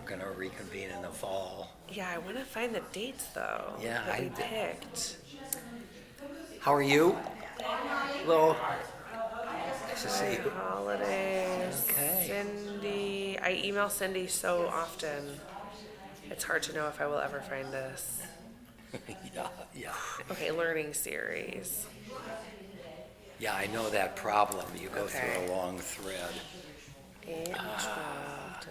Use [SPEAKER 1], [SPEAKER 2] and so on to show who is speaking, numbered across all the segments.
[SPEAKER 1] going to reconvene in the fall.
[SPEAKER 2] Yeah, I want to find the dates though.
[SPEAKER 1] Yeah,
[SPEAKER 2] that we
[SPEAKER 1] I-
[SPEAKER 2] picked.
[SPEAKER 1] How are you? Hello. Nice to see
[SPEAKER 2] My
[SPEAKER 1] you.
[SPEAKER 2] holidays.
[SPEAKER 1] Okay.
[SPEAKER 2] Cindy. I email Cindy so often. It's hard to know if I will ever find this.
[SPEAKER 1] Yeah, yeah.
[SPEAKER 2] Okay, learning series.
[SPEAKER 1] Yeah, I know that problem. You go
[SPEAKER 2] Okay.
[SPEAKER 1] through a long thread.
[SPEAKER 2] 8 and 12.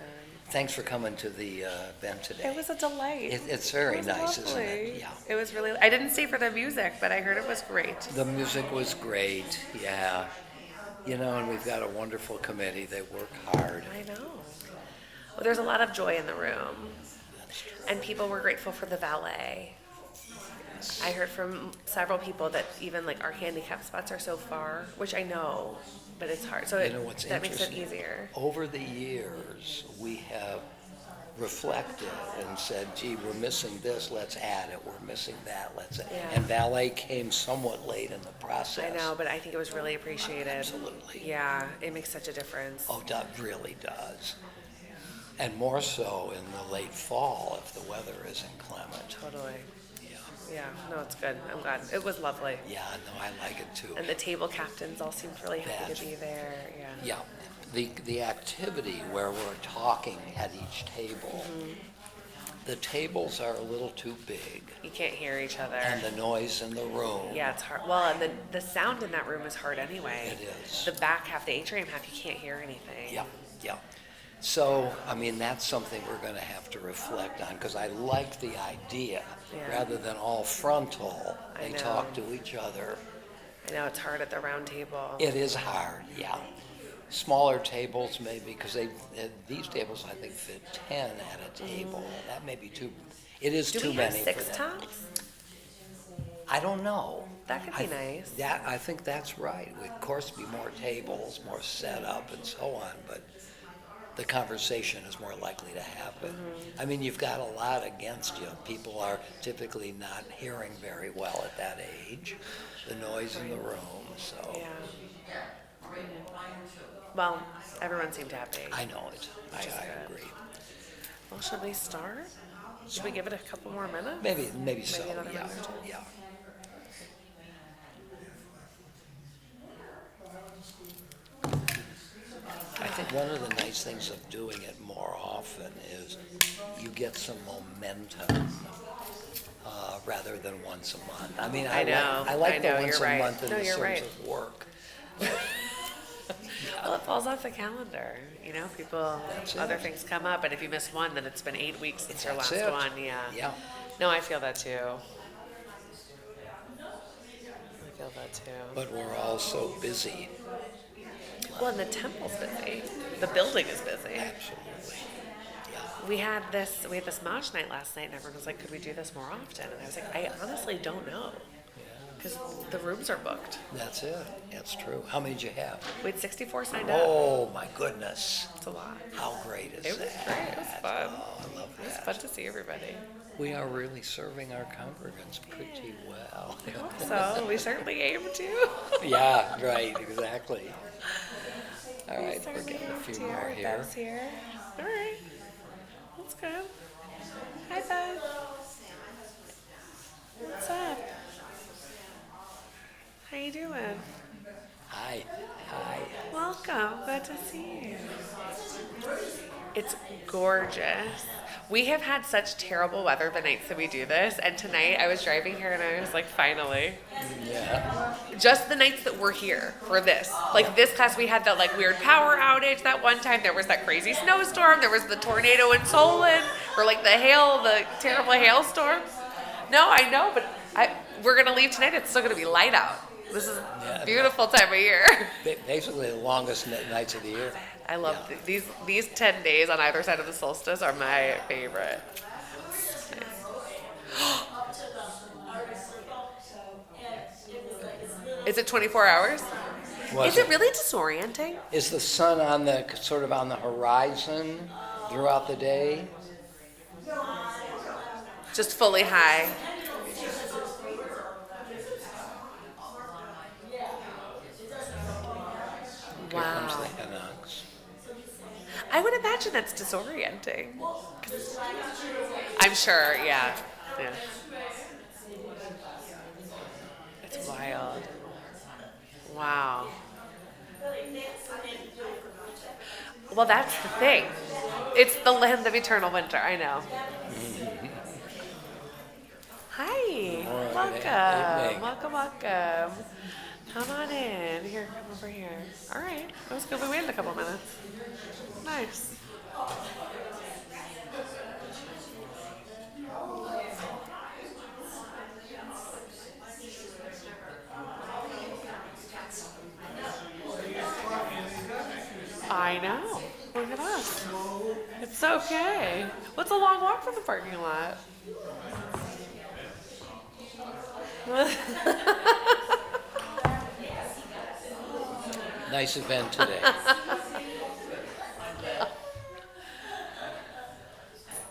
[SPEAKER 1] Thanks for coming to the event today.
[SPEAKER 2] It was a delight.
[SPEAKER 1] It's very
[SPEAKER 2] It was
[SPEAKER 1] nice, isn't
[SPEAKER 2] lovely.
[SPEAKER 1] it? Yeah.
[SPEAKER 2] It was really. I didn't stay for the music, but I heard it was great.
[SPEAKER 1] The music was great, yeah. You know, and we've got a wonderful committee. They work hard.
[SPEAKER 2] I know. Well, there's a lot of joy in the room,
[SPEAKER 1] That's true.
[SPEAKER 2] and people were grateful for the valet. I heard from several people that even like our handicap spots are so far, which I know, but it's hard. So
[SPEAKER 1] You know what's
[SPEAKER 2] that makes it
[SPEAKER 1] interesting?
[SPEAKER 2] easier.
[SPEAKER 1] Over the years, we have reflected and said, gee, we're missing this, let's add it. We're missing that, let's add.
[SPEAKER 2] Yeah.
[SPEAKER 1] And valet came somewhat late in the process.
[SPEAKER 2] I know, but I think it was really appreciated.
[SPEAKER 1] Absolutely.
[SPEAKER 2] Yeah, it makes such a difference.
[SPEAKER 1] Oh, that really does. And more so in the late fall if the weather isn't clement.
[SPEAKER 2] Totally.
[SPEAKER 1] Yeah,
[SPEAKER 2] Yeah, no, it's good. I'm glad. It was lovely.
[SPEAKER 1] yeah, no, I like it too.
[SPEAKER 2] And the table captains all seemed really happy
[SPEAKER 1] That's-
[SPEAKER 2] to be there. Yeah.
[SPEAKER 1] Yeah, the activity where we're talking at each table, the tables are a little too big,
[SPEAKER 2] You can't hear each other.
[SPEAKER 1] and the noise in the room.
[SPEAKER 2] Yeah, it's hard. Well, and the sound in that room is hard anyway.
[SPEAKER 1] It is.
[SPEAKER 2] The back half, the atrium half, you can't hear anything.
[SPEAKER 1] Yeah, yeah. So, I mean, that's something we're going to have to reflect on, because I like the idea.
[SPEAKER 2] Yeah.
[SPEAKER 1] Rather than all frontal,
[SPEAKER 2] I
[SPEAKER 1] they
[SPEAKER 2] know.
[SPEAKER 1] talk to each other.
[SPEAKER 2] I know it's hard at the round table.
[SPEAKER 1] It is hard, yeah. Smaller tables maybe, because these tables, I think, fit 10 at a table. That may be too, it is
[SPEAKER 2] Do
[SPEAKER 1] too
[SPEAKER 2] we have
[SPEAKER 1] many for
[SPEAKER 2] six
[SPEAKER 1] them.
[SPEAKER 2] tops?
[SPEAKER 1] I don't know.
[SPEAKER 2] That could be nice.
[SPEAKER 1] I think that's right. Would, of course, be more tables, more setup and so on, but the conversation is more likely to happen.
[SPEAKER 2] Mm-hmm.
[SPEAKER 1] I mean, you've got a lot against you. People are typically not hearing very well at that age. The noise in the room, so.
[SPEAKER 2] Yeah. Well, everyone seemed happy.
[SPEAKER 1] I know it. I
[SPEAKER 2] Which is good.
[SPEAKER 1] agree.
[SPEAKER 2] Well, should we start? Should we give it a couple more minutes?
[SPEAKER 1] Maybe so,
[SPEAKER 2] another
[SPEAKER 1] yeah,
[SPEAKER 2] minute or two?
[SPEAKER 1] yeah. I think one of the nice things of doing it more often is you get some momentum rather than once a month. I mean,
[SPEAKER 2] I know,
[SPEAKER 1] I like
[SPEAKER 2] I
[SPEAKER 1] the
[SPEAKER 2] know,
[SPEAKER 1] once
[SPEAKER 2] you're
[SPEAKER 1] a
[SPEAKER 2] right.
[SPEAKER 1] month in
[SPEAKER 2] No,
[SPEAKER 1] the
[SPEAKER 2] you're
[SPEAKER 1] terms
[SPEAKER 2] right.
[SPEAKER 1] of work.
[SPEAKER 2] Well, it falls off the calendar. You know, people,
[SPEAKER 1] That's
[SPEAKER 2] other
[SPEAKER 1] it.
[SPEAKER 2] things come up, and if you miss one, then it's been 8 weeks since your
[SPEAKER 1] That's
[SPEAKER 2] last
[SPEAKER 1] it.
[SPEAKER 2] one. Yeah.
[SPEAKER 1] Yeah.
[SPEAKER 2] No, I feel that too. I feel that too.
[SPEAKER 1] But we're all so busy.
[SPEAKER 2] Well, and the temple's busy. The building is busy.
[SPEAKER 1] Absolutely. Yeah.
[SPEAKER 2] We had this Maj night last night, and everyone was like, "Could we do this more often?" And I was like, "I honestly don't know, because the rooms are booked."
[SPEAKER 1] That's it. That's true. How many did you have?
[SPEAKER 2] We had 64 signed up.
[SPEAKER 1] Oh, my goodness.
[SPEAKER 2] It's a lot.
[SPEAKER 1] How great is
[SPEAKER 2] It was
[SPEAKER 1] that?
[SPEAKER 2] great. It was fun.
[SPEAKER 1] Oh, I love
[SPEAKER 2] It was
[SPEAKER 1] that.
[SPEAKER 2] fun to see everybody.
[SPEAKER 1] We are really serving our congregants pretty well.
[SPEAKER 2] I hope so. We certainly aim to.
[SPEAKER 1] Yeah, right, exactly. All
[SPEAKER 2] We
[SPEAKER 1] right, we're
[SPEAKER 2] certainly
[SPEAKER 1] getting a
[SPEAKER 2] aim
[SPEAKER 1] few
[SPEAKER 2] to.
[SPEAKER 1] more
[SPEAKER 2] Our
[SPEAKER 1] here.
[SPEAKER 2] Bev's here. All right. That's good. Hi, Bev. What's up? How you doing?
[SPEAKER 1] Hi, hi.
[SPEAKER 2] Welcome. Good to see you. It's gorgeous. We have had such terrible weather the nights that we do this, and tonight I was driving here and I was like, finally.
[SPEAKER 1] Yeah,
[SPEAKER 2] Just the nights that we're here for this. Like this class, we had that like weird power outage that one time. There was that crazy snowstorm. There was the tornado in Solon, or like the terrible hailstorm. No, I know, but we're gonna leave tonight. It's still gonna be light out. This is a beautiful time of year.
[SPEAKER 1] basically the longest nights of the year.
[SPEAKER 2] I love these 10 days on either side of the solstice are my favorite. Is it 24 hours?
[SPEAKER 1] Was
[SPEAKER 2] Is it really disorienting?
[SPEAKER 1] Is the sun on the, sort of on the horizon throughout the day?
[SPEAKER 2] Just fully high.
[SPEAKER 1] Here comes
[SPEAKER 2] Wow.
[SPEAKER 1] the Hinox.
[SPEAKER 2] I would imagine that's disorienting. 'Cause I'm sure, yeah. Yeah. It's wild. Wow. Well, that's the thing. It's the land of eternal winter. I know. Hi. Welcome.
[SPEAKER 1] Evening.
[SPEAKER 2] Welcome. Come on in. Here, come over here. All right. That was good. We waited a couple minutes. Nice. I know. Look at us. It's okay. What's a long walk from the parking lot?
[SPEAKER 1] Nice event today.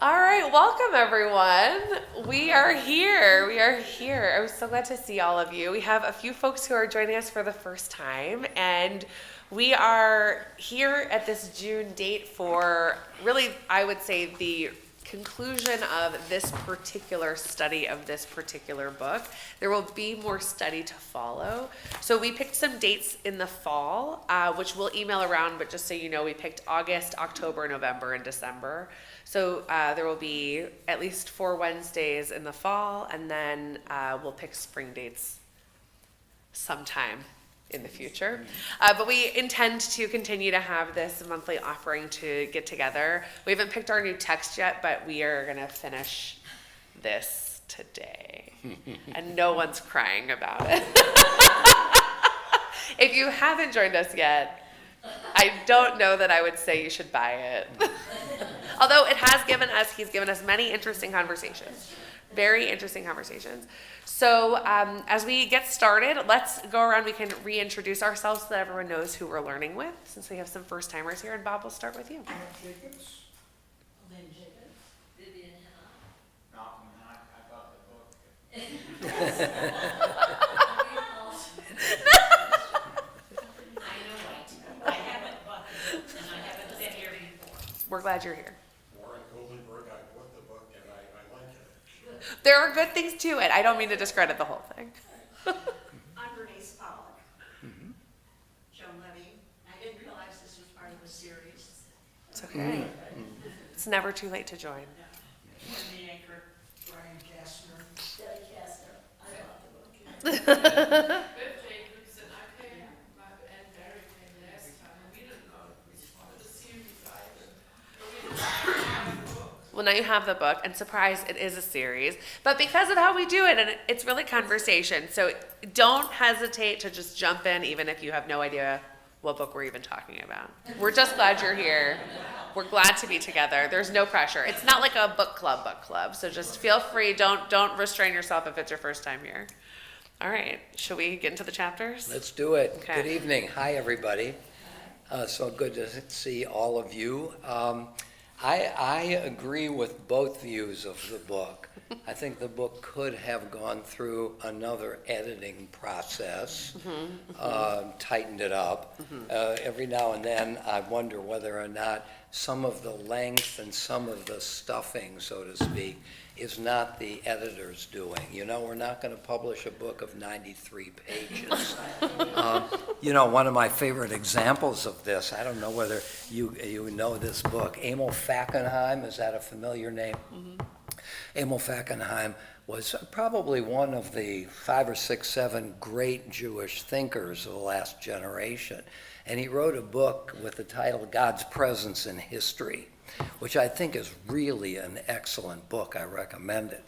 [SPEAKER 2] All right, welcome everyone. We are here. I'm so glad to see all of you. We have a few folks who are joining us for the first time, and we are here at this June date for really, I would say, the conclusion of this particular study of this particular book. There will be more study to follow. So we picked some dates in the fall, which we'll email around, but just so you know, we picked August, October, November, and December. So there will be at least 4 Wednesdays in the fall, and then we'll pick spring dates sometime in the future. But we intend to continue to have this monthly offering to get together. We haven't picked our new text yet, but we are going to finish this today. And no one's crying about it. If you haven't joined us yet, I don't know that I would say you should buy it. Although he's given us many interesting conversations. Very interesting conversations. So as we get started, let's go around. We can reintroduce ourselves so that everyone knows who we're learning with, since we have some first-timers here. And Bob, we'll start with you.
[SPEAKER 3] Jacobs. Lynn Jacobs. Vivian Hannah. Malcolm Hannah. I bought the book. I know it. I haven't bought the book, and I haven't been here before.
[SPEAKER 2] We're glad you're here.
[SPEAKER 4] Warren Goldenberg, I bought the book and I like it.
[SPEAKER 2] There are good things to it. I don't mean to discredit the whole thing.
[SPEAKER 5] I'm Bernice Pollock. Joan Levy. I didn't realize this was part of the series.
[SPEAKER 2] It's okay. It's never too late to join.
[SPEAKER 5] Wendy Anchor, Brian Kastner. Debbie Kastner. I bought the book.
[SPEAKER 6] Beth Jacobs and I came, my and Barry came last time, and we didn't know it was part of the series either. But we didn't have the book.
[SPEAKER 2] Well, now you have the book, and surprise, it is a series. But because of how we do it, and it's really conversation, so don't hesitate to just jump in, even if you have no idea what book we're even talking about. We're just glad you're here. We're glad to be together. There's no pressure. It's not like a book club, so just feel free. Don't restrain yourself if it's your first time here. All right, shall we get into the chapters?
[SPEAKER 1] Let's do it.
[SPEAKER 2] Okay.
[SPEAKER 1] Good evening. Hi, everybody. So good to see all of you. I agree with both views of the book. I think the book could have gone through another editing process, tightened it up. Every now and then I wonder whether or not some of the length and some of the stuffing, so to speak, is not the editor's doing. You know, we're not going to publish a book of 93 pages. One of my favorite examples of this, I don't know whether you know this book, Emil Fackenheim, is that a familiar name? Emil Fackenheim was probably one of the 5 or 6, 7 great Jewish thinkers of the last generation. And he wrote a book with the title God's Presence in History, which I think is really an excellent book. I recommend it.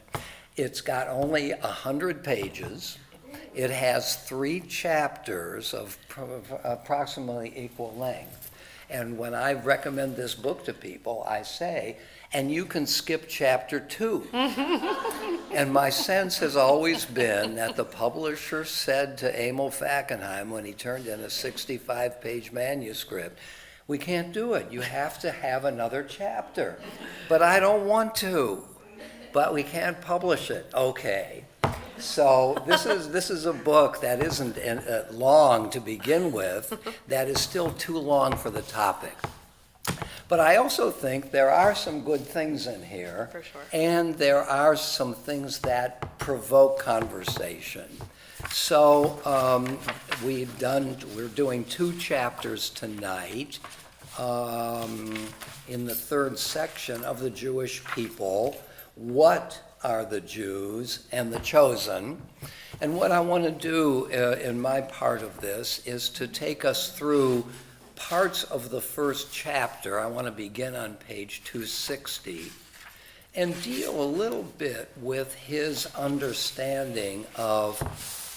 [SPEAKER 1] It's got only 100 pages. It has 3 chapters of approximately equal length. And when I recommend this book to people, I say, and you can skip chapter 2. And my sense has always been that the publisher said to Emil Fackenheim when he turned in a 65-page manuscript, we can't do it. You have to have another chapter. But I don't want to. But we can't publish it. Okay. So this is a book that isn't long to begin with, that is still too long for the topic. But I also think there are some good things in here.
[SPEAKER 2] For sure.
[SPEAKER 1] And there are some things that provoke conversation. So we're doing 2 chapters tonight in the 3rd section of the Jewish people. What are the Jews and the chosen? And what I want to do in my part of this is to take us through parts of the 1st chapter. I want to begin on page 260 and deal a little bit with his understanding of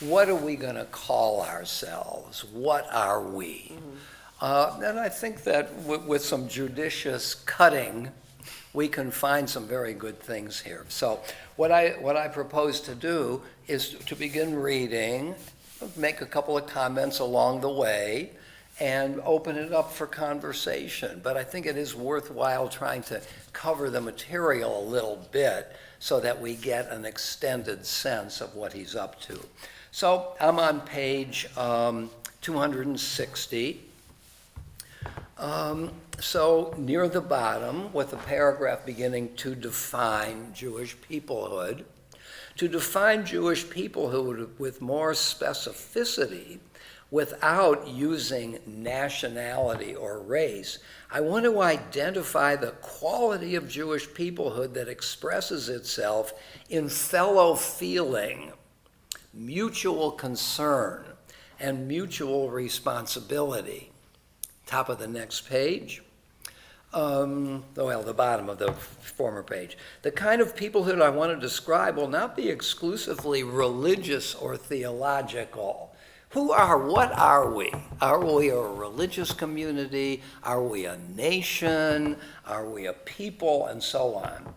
[SPEAKER 1] what are we going to call ourselves? What are we? And I think that with some judicious cutting, we can find some very good things here. So what I propose to do is to begin reading, make a couple of comments along the way, and open it up for conversation. But I think it is worthwhile trying to cover the material a little bit so that we get an extended sense of what he's up to. So I'm on page 260. So near the bottom, with a paragraph beginning to define Jewish peoplehood. To define Jewish peoplehood with more specificity, without using nationality or race, I want to identify the quality of Jewish peoplehood that expresses itself in fellow feeling, mutual concern, and mutual responsibility. Top of the next page. The bottom of the former page. The kind of peoplehood I want to describe will not be exclusively religious or theological. What are we? Are we a religious community? Are we a nation? Are we a people? And so on.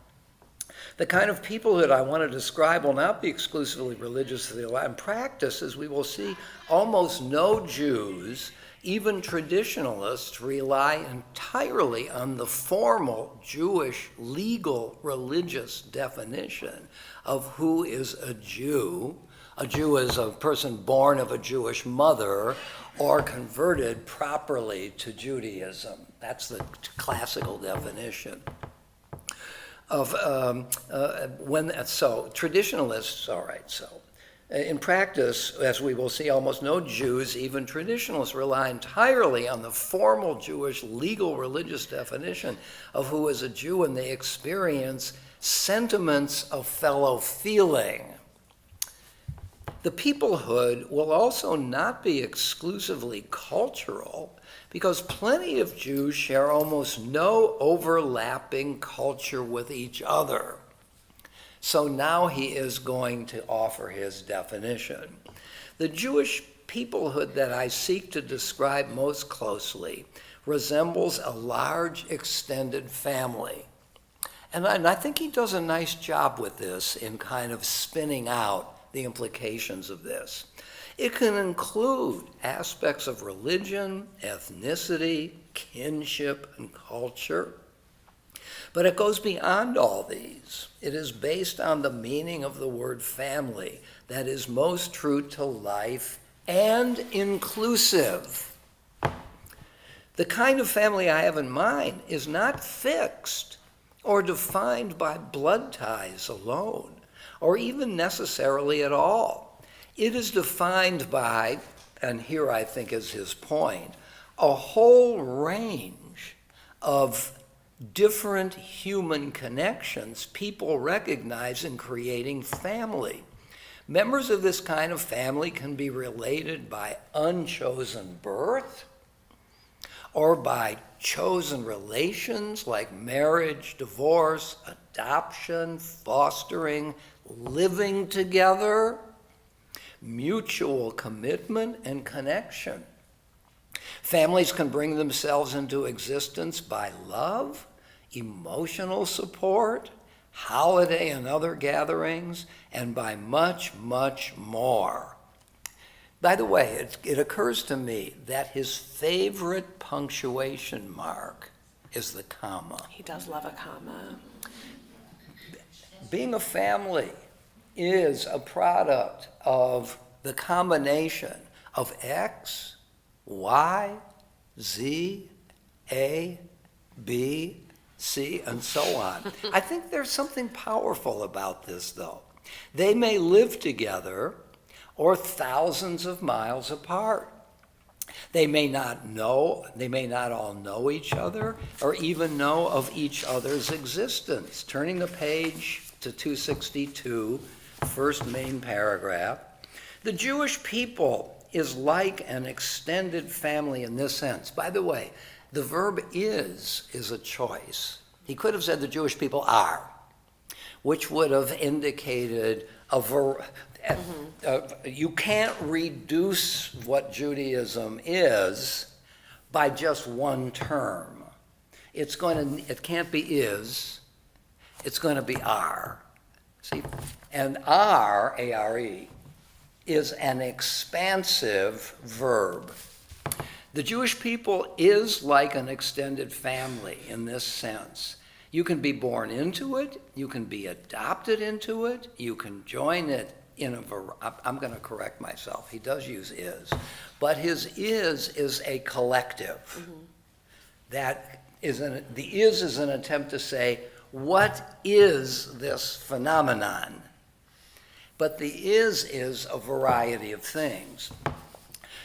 [SPEAKER 1] The kind of peoplehood I want to describe will not be exclusively religious or theological. In practice, as we will see, almost no Jews, even traditionalists, rely entirely on the formal Jewish legal religious definition of who is a Jew. A Jew is a person born of a Jewish mother or converted properly to Judaism. That's the classical definition. Traditionalists, all right, so. In practice, as we will see, almost no Jews, even traditionalists, rely entirely on the formal Jewish legal religious definition of who is a Jew, and they experience sentiments of fellow feeling. The peoplehood will also not be exclusively cultural, because plenty of Jews share almost no overlapping culture with each other. So now he is going to offer his definition. The Jewish peoplehood that I seek to describe most closely resembles a large extended family. And I think he does a nice job with this in kind of spinning out the implications of this. It can include aspects of religion, ethnicity, kinship, and culture. But it goes beyond all these. It is based on the meaning of the word family that is most true to life and inclusive. The kind of family I have in mind is not fixed or defined by blood ties alone, or even necessarily at all. It is defined by, and here I think is his point, a whole range of different human connections people recognize in creating family. Members of this kind of family can be related by unchosen birth or by chosen relations like marriage, divorce, adoption, fostering, living together, mutual commitment, and connection. Families can bring themselves into existence by love, emotional support, holiday and other gatherings, and by much, much more. By the way, it occurs to me that his favorite punctuation mark is the comma.
[SPEAKER 2] He does love a comma.
[SPEAKER 1] Being a family is a product of the combination of X, Y, Z, A, B, C, and so on. I think there's something powerful about this, though. They may live together or thousands of miles apart. They may not all know each other or even know of each other's existence. Turning the page to 262, first main paragraph. The Jewish people is like an extended family in this sense. By the way, the verb is a choice. He could have said the Jewish people are, which would have indicated you can't reduce what Judaism is by just one term. It can't be is, it's going to be are. See? And are, A-R-E, is an expansive verb. The Jewish people is like an extended family in this sense. You can be born into it, you can be adopted into it, you can join it in I'm going to correct myself. He does use is, but his is a collective. That is the is an attempt to say, what is this phenomenon? But the is a variety of things.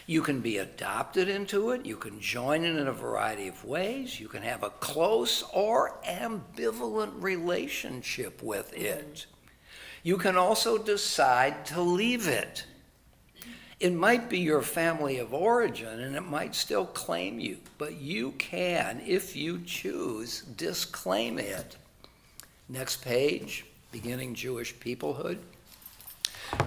[SPEAKER 1] You can be adopted into it, you can join it in a variety of ways, you can have a close or ambivalent relationship with it. You can also decide to leave it. It might be your family of origin and it might still claim you, but you can, if you choose, disclaim it. Next page, beginning Jewish peoplehood.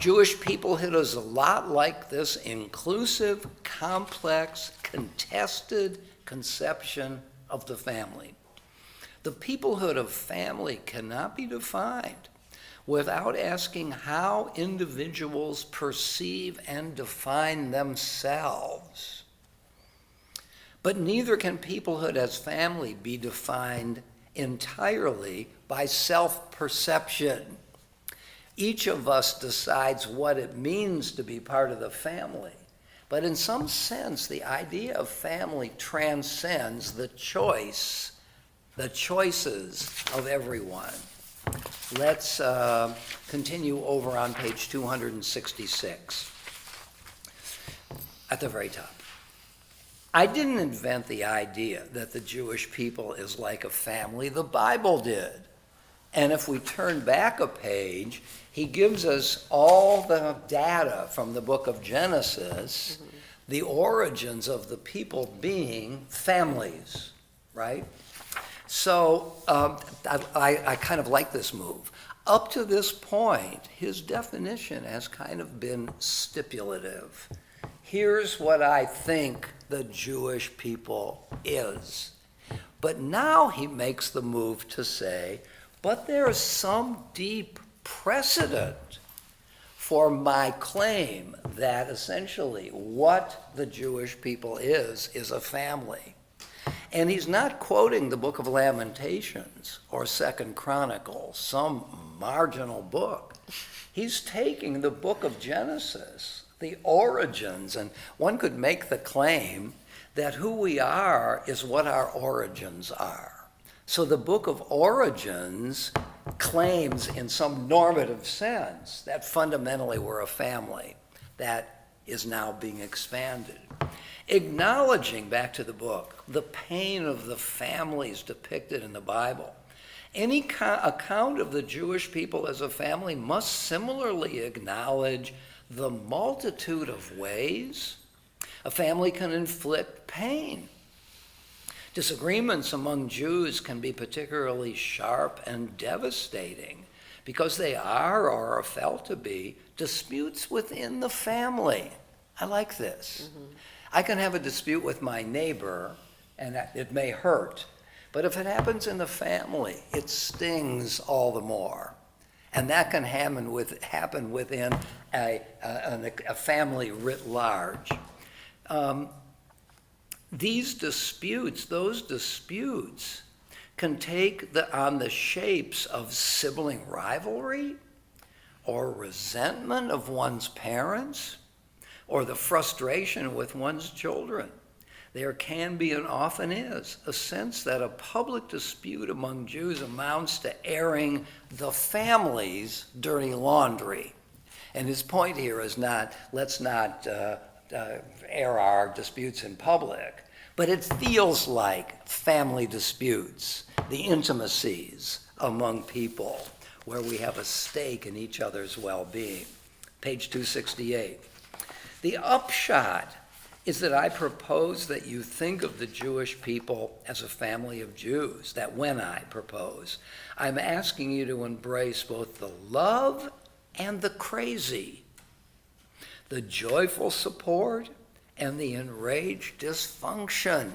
[SPEAKER 1] Jewish peoplehood is a lot like this inclusive, complex, contested conception of the family. The peoplehood of family cannot be defined without asking how individuals perceive and define themselves. But neither can peoplehood as family be defined entirely by self-perception. Each of us decides what it means to be part of the family. But in some sense, the idea of family transcends the choices of everyone. Let's continue over on page 266, at the very top. I didn't invent the idea that the Jewish people is like a family. The Bible did. And if we turn back a page, he gives us all the data from the book of Genesis, the origins of the people being families, right? So I kind of like this move. Up to this point, his definition has kind of been stipulative. Here's what I think the Jewish people is. But now he makes the move to say, but there's some deep precedent for my claim that essentially what the Jewish people is a family. And he's not quoting the book of Lamentations or 2 Chronicles, some marginal book. He's taking the book of Genesis, the origins, and one could make the claim that who we are is what our origins are. So the book of Origins claims in some normative sense that fundamentally we're a family. That is now being expanded. Acknowledging, back to the book, the pain of the families depicted in the Bible. Any account of the Jewish people as a family must similarly acknowledge the multitude of ways a family can inflict pain. Disagreements among Jews can be particularly sharp and devastating because they are, or are felt to be, disputes within the family. I like this. I can have a dispute with my neighbor, and it may hurt, but if it happens in the family, it stings all the more. And that can happen within a family writ large. Those disputes can take on the shapes of sibling rivalry or resentment of one's parents or the frustration with one's children. there can be and often is a sense that a public dispute among Jews amounts to airing the family's dirty laundry. And his point here is not, let's not air our disputes in public, but it feels like family disputes, the intimacies among people, where we have a stake in each other's well-being. Page 268. The upshot is that I propose that you think of the Jewish people as a family of Jews, that when I propose, I'm asking you to embrace both the love and the crazy, the joyful support and the enraged dysfunction.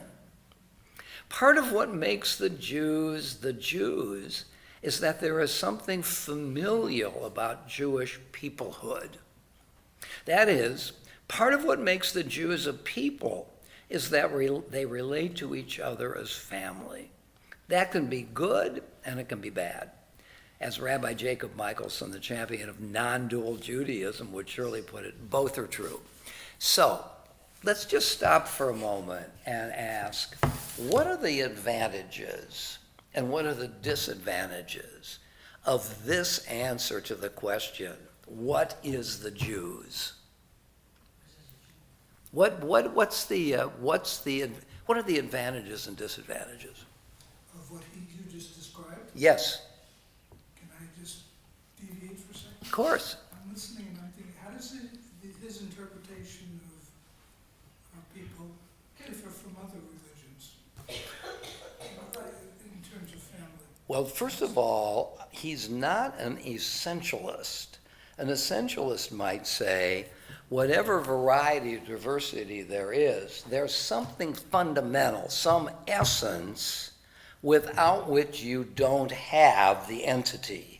[SPEAKER 1] Part of what makes the Jews is that there is something familial about Jewish peoplehood. That is, part of what makes the Jews a people is that they relate to each other as family. That can be good and it can be bad. As Rabbi Jacob Michelson, the champion of non-dual Judaism, would surely put it, both are true. So, let's just stop for a moment and ask, what are the advantages and what are the disadvantages of this answer to the question, what is the Jews? What are the advantages and disadvantages?
[SPEAKER 7] Of what you just described?
[SPEAKER 1] Yes,
[SPEAKER 7] Can I just deviate for a second?
[SPEAKER 1] of course.
[SPEAKER 7] I'm listening and I'm thinking, how does his interpretation of our people differ from other religions? In terms of family.
[SPEAKER 1] Well, first of all, he's not an essentialist. An essentialist might say, whatever variety or diversity there is, there's something fundamental, some essence without which you don't have the entity.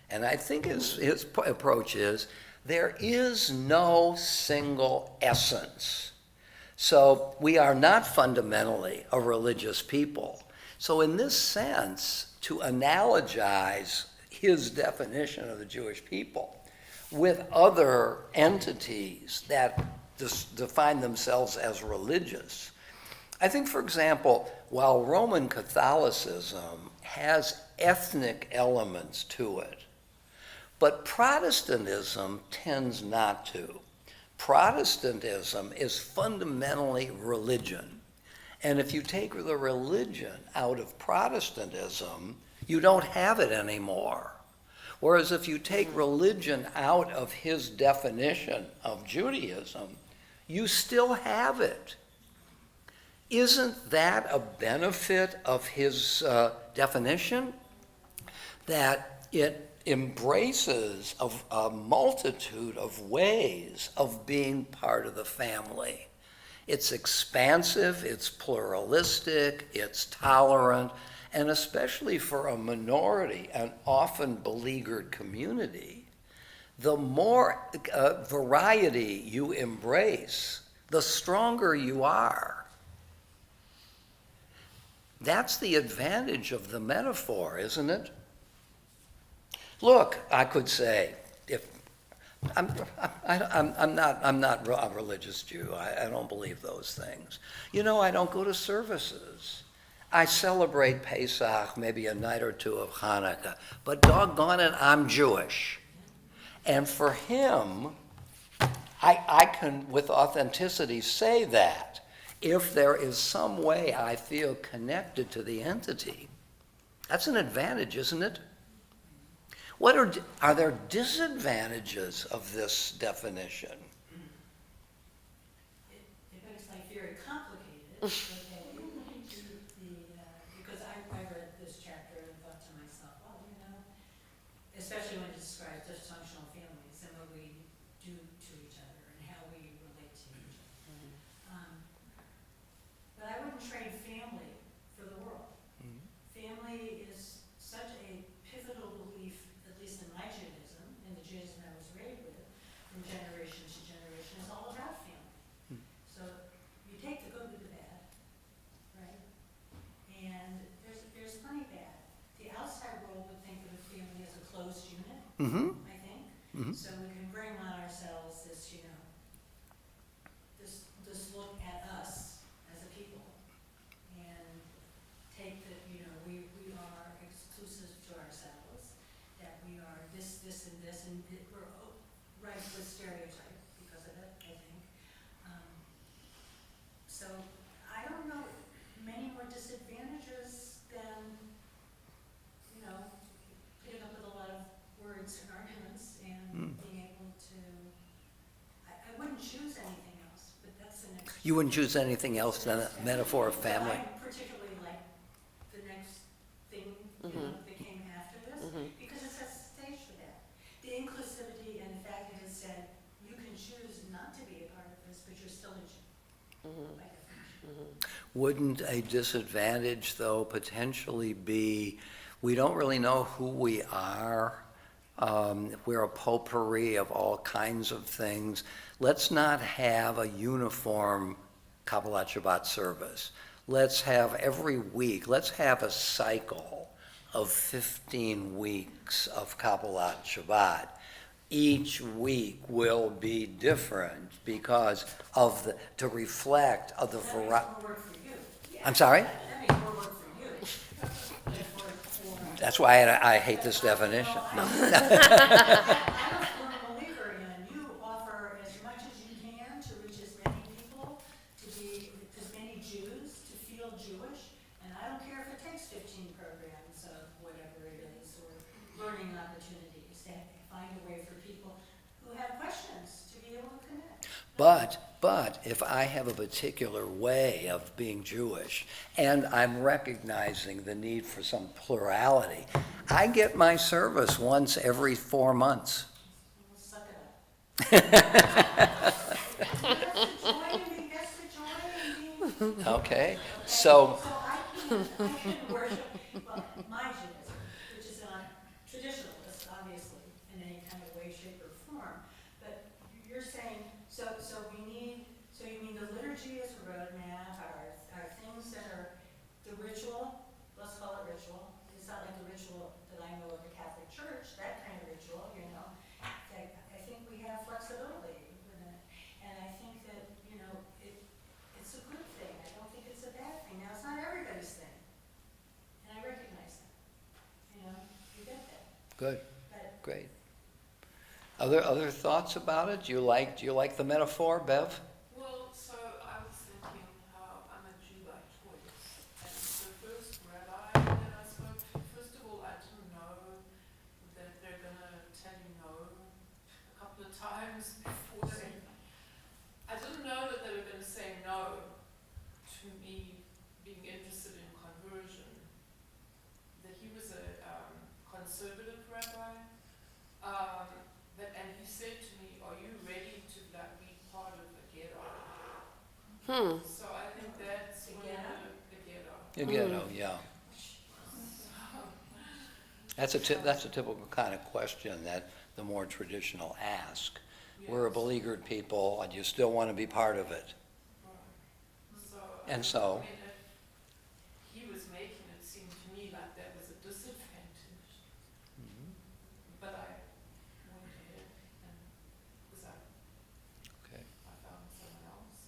[SPEAKER 1] And I think his approach is, there is no single essence. So we are not fundamentally a religious people. So in this sense, to analogize his definition of the Jewish people with other entities that define themselves as religious. I think, for example, while Roman Catholicism has ethnic elements to it, but Protestantism tends not to. Protestantism is fundamentally religion. And if you take the religion out of Protestantism, you don't have it anymore. Whereas if you take religion out of his definition of Judaism, you still have it. Isn't that a benefit of his definition? That it embraces a multitude of ways of being part of the family. It's expansive, it's pluralistic, it's tolerant, and especially for a minority, an often beleaguered community, the more variety you embrace, the stronger you are. That's the advantage of the metaphor, isn't it? Look, I could say, if I'm not a religious Jew. I don't believe those things. You know, I don't go to services. I celebrate Pesach, maybe a night or two of Hanukkah, but doggone it, I'm Jewish. And for him, I can with authenticity say that if there is some way I feel connected to the entity. That's an advantage, isn't it? Are there disadvantages of this definition?
[SPEAKER 5] It makes life very complicated, okay? Because I read this chapter and thought to myself, well, you know, especially when it describes dysfunctional families and what we do to each other and how we relate to each other. But I wouldn't trade family for the world. Family is such a pivotal belief, at least in my Judaism, in the Judaism I was raised with, from generation to generation, is all about family. So you take the good with the bad, right? And there's plenty bad. The outside world would think of a family as a closed unit, I think. So we can bring on ourselves this, you know, this look at us as this, and we're right with stereotype because of it, I think. So I don't know many more disadvantages than, putting up with a lot of words and arguments and being able to, I wouldn't choose anything else, but that's the next.
[SPEAKER 1] You wouldn't choose anything else than a metaphor of family?
[SPEAKER 5] I particularly like the next thing, that came after this, because it sets the stage for that. The inclusivity and the fact that it said, you can choose not to be a part of this, but you're still a Jew, by definition.
[SPEAKER 1] Wouldn't a disadvantage, though, potentially be, we don't really know who we are. We're a potpourri of all kinds of things. Let's not have a uniform Kabbalat Shabbat service. Let's have every week, let's have a cycle of 15 weeks of Kabbalat Shabbat. Each week will be different because of to reflect of the
[SPEAKER 5] That
[SPEAKER 1] variety.
[SPEAKER 5] makes more work for you.
[SPEAKER 1] I'm sorry?
[SPEAKER 5] That makes more work for you. Therefore, for-
[SPEAKER 1] That's why I hate this definition. No.
[SPEAKER 5] I'm a firm believer in you offer as much as you can to reach as many people, to be as many Jews, to feel Jewish, and I don't care if it takes 15 programs of whatever it is, or learning opportunities, to find a way for people who have questions to be able to connect.
[SPEAKER 1] But if I have a particular way of being Jewish, and I'm recognizing the need for some plurality, I get my service once every 4 months.
[SPEAKER 5] We'll suck it up. That's the joy in being.
[SPEAKER 1] Okay, so,
[SPEAKER 5] So I can worship, well, my Judaism, which is not traditionalist, obviously, in any kind of way, shape, or form. But you're saying, so you mean the liturgy is a roadmap, are things that are the ritual, let's call it ritual. It's not like the ritual that I know of the Catholic Church, that kind of ritual, I think we have flexibility within it. And I think that, it's a good thing. I don't think it's a bad thing. Now, it's not everybody's thing. And I recognize that. You get that.
[SPEAKER 1] good,
[SPEAKER 5] But
[SPEAKER 1] great. Other thoughts about it? Do you like the metaphor, Bev?
[SPEAKER 6] Well, so I was thinking how I'm a Jew by choice. And the first rabbi that I spoke to, first of all, I didn't know that they're going to tell you no a couple of times before they. I didn't know that they were going to say no to me being interested in conversion. That he was a conservative rabbi. And he said to me, "Are you ready to be part of the ghetto?" So I think that's one of the ghetto.
[SPEAKER 1] You ghetto, yeah. That's a typical kind of question that the more traditional ask. We're a beleaguered people, and you still want to be part of it. And so?
[SPEAKER 6] I mean, he was making it seem to me like that was a disadvantage. But I went ahead and because
[SPEAKER 1] Okay.
[SPEAKER 6] I found someone else.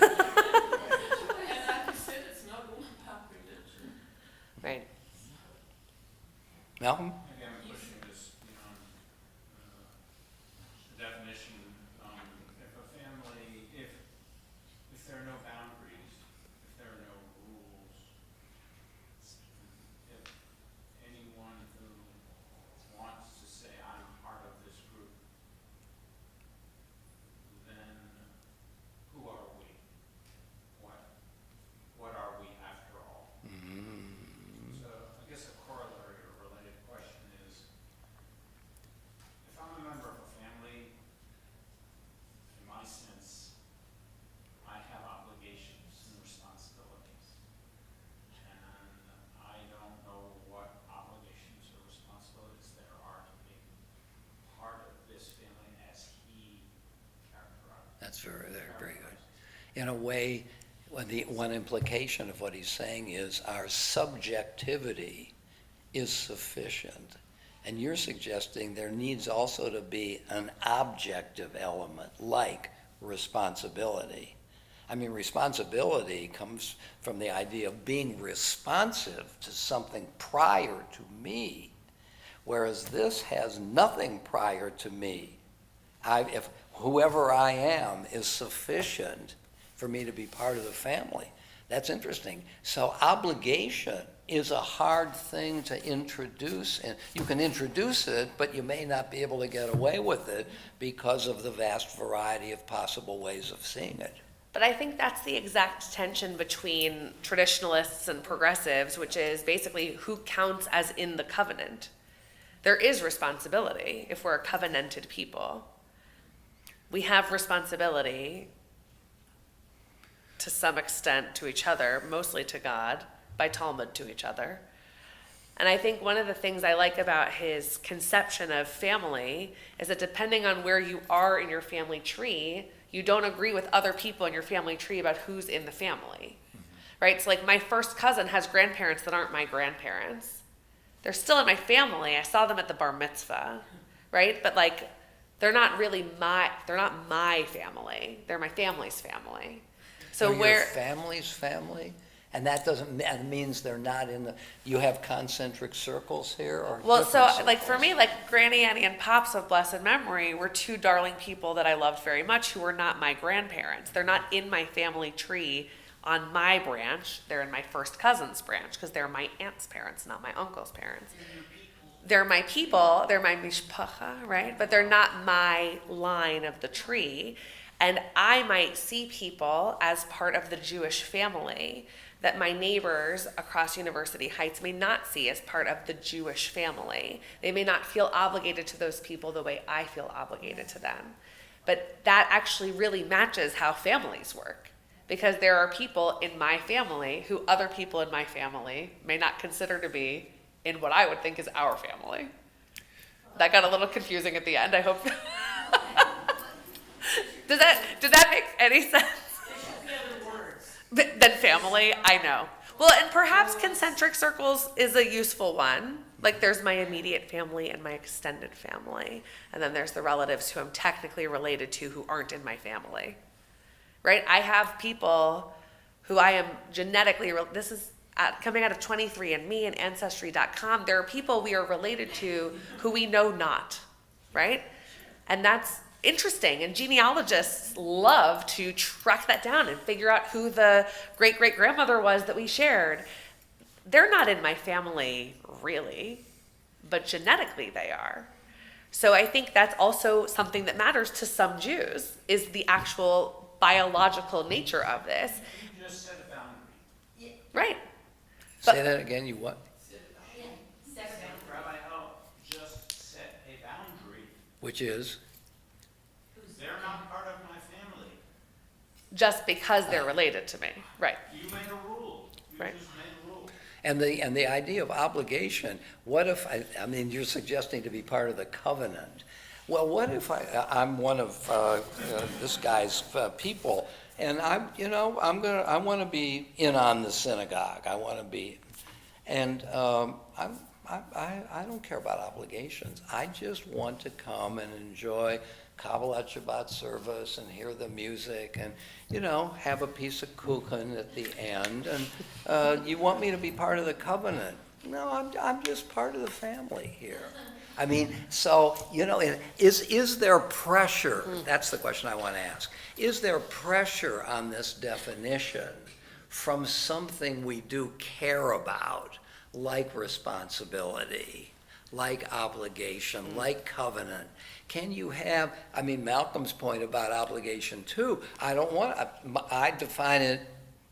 [SPEAKER 6] And like you said, it's not all about religion.
[SPEAKER 2] Right.
[SPEAKER 1] Malcolm?
[SPEAKER 3] Maybe I'm pushing this beyond the definition. If a family, if there are no boundaries, if there are no rules, if anyone who wants to say, I'm part of this group, then who are we? What are we after all? So I guess a corollary or related question is, if I'm a member of a family, in my sense, I have obligations and responsibilities. And I don't know what obligations or responsibilities there are to be part of this family as he characterized.
[SPEAKER 1] That's very good. In a way, one implication of what he's saying is our subjectivity is sufficient. And you're suggesting there needs also to be an objective element, like responsibility. I mean, responsibility comes from the idea of being responsive to something prior to me, whereas this has nothing prior to me. If whoever I am is sufficient for me to be part of the family. That's interesting. So obligation is a hard thing to introduce, and you can introduce it, but you may not be able to get away with it because of the vast variety of possible ways of seeing it.
[SPEAKER 2] But I think that's the exact tension between traditionalists and progressives, which is basically who counts as in the covenant. There is responsibility if we're a covenanted people. We have responsibility to some extent to each other, mostly to God, by Talmud to each other. And I think one of the things I like about his conception of family is that depending on where you are in your family tree, you don't agree with other people in your family tree about who's in the family, right? So like my first cousin has grandparents that aren't my grandparents. They're still in my family. I saw them at the bar mitzvah, right? But like, they're not my family. They're my family's family. So
[SPEAKER 1] They're
[SPEAKER 2] where
[SPEAKER 1] your family's family? And that means they're not in the, you have concentric circles here or
[SPEAKER 2] well, so
[SPEAKER 1] different
[SPEAKER 2] like for
[SPEAKER 1] circles?
[SPEAKER 2] me, like Granny Annie and Pops of blessed memory were two darling people that I loved very much who were not my grandparents. They're not in my family tree on my branch. They're in my first cousin's branch because they're my aunt's parents, not my uncle's parents. They're my people, they're my mishpacha, right? But they're not my line of the tree. And I might see people as part of the Jewish family that my neighbors across University Heights may not see as part of the Jewish family. They may not feel obligated to those people the way I feel obligated to them. But that actually really matches how families work, because there are people in my family who other people in my family may not consider to be in what I would think is our family. That got a little confusing at the end, I hope. Does that make any sense? Than family, I know. Well, and perhaps concentric circles is a useful one. Like there's my immediate family and my extended family. And then there's the relatives who I'm technically related to who aren't in my family. Right? I have people who I am genetically, this is coming out of 23andMe and Ancestry.com. There are people we are related to who we know not. Right? And that's interesting, and genealogists love to track that down and figure out who the great-great-grandmother was that we shared. They're not in my family, really, but genetically they are. So I think that's also something that matters to some Jews, is the actual biological nature of this.
[SPEAKER 3] You just set a boundary.
[SPEAKER 2] Right.
[SPEAKER 1] Say that again, you what?
[SPEAKER 3] Rabbi Elle just set a boundary.
[SPEAKER 1] Which is?
[SPEAKER 3] They're not part of my family.
[SPEAKER 2] Just because they're related to me. Right.
[SPEAKER 3] You made a rule. You
[SPEAKER 2] Right.
[SPEAKER 3] just made a rule.
[SPEAKER 1] And the idea of obligation, what if, I mean, you're suggesting to be part of the covenant. Well, what if I'm one of this guy's people, and I want to be in on the synagogue. I want to be, and I don't care about obligations. I just want to come and enjoy Kabbalat Shabbat service and hear the music and, have a piece of kuchen at the end. And you want me to be part of the covenant? No, I'm just part of the family here. I mean, so, is there pressure? That's the question I want to ask. Is there pressure on this definition from something we do care about, like responsibility, like obligation, like covenant? Can you have, Malcolm's point about obligation too, I define it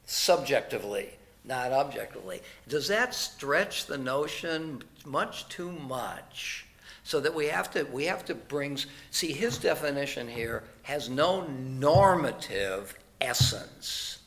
[SPEAKER 1] subjectively, not objectively. Does that stretch the notion much too much? So that we have to bring, see, his definition here has no normative essence.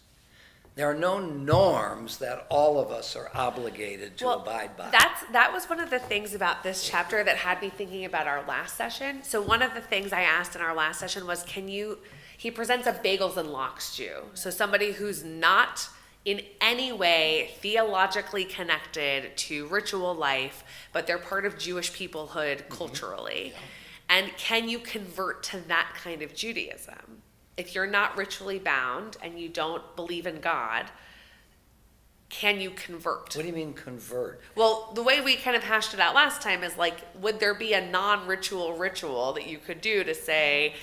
[SPEAKER 1] There are no norms that all of us are obligated to abide by.
[SPEAKER 2] That was one of the things about this chapter that had me thinking about our last session. So one of the things I asked in our last session was, he presents a bagels and lox Jew. So somebody who's not in any way theologically connected to ritual life, but they're part of Jewish peoplehood culturally. And can you convert to that kind of Judaism? If you're not ritually bound and you don't believe in God, can you convert?
[SPEAKER 1] What do you mean convert?
[SPEAKER 2] Well, the way we kind of hashed it out last time is like, would there be a non-ritual ritual that you could do to say,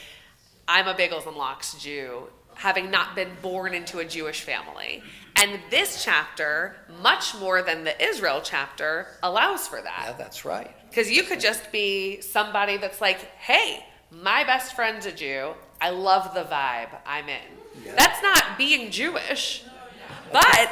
[SPEAKER 2] I'm a bagels and lox Jew, having not been born into a Jewish family? And this chapter, much more than the Israel chapter, allows for
[SPEAKER 1] Yeah,
[SPEAKER 2] that.
[SPEAKER 1] that's right.
[SPEAKER 2] Because you could just be somebody that's like, hey, my best friend's a Jew. I love the vibe. I'm in.
[SPEAKER 1] Yeah.
[SPEAKER 2] That's not being Jewish, but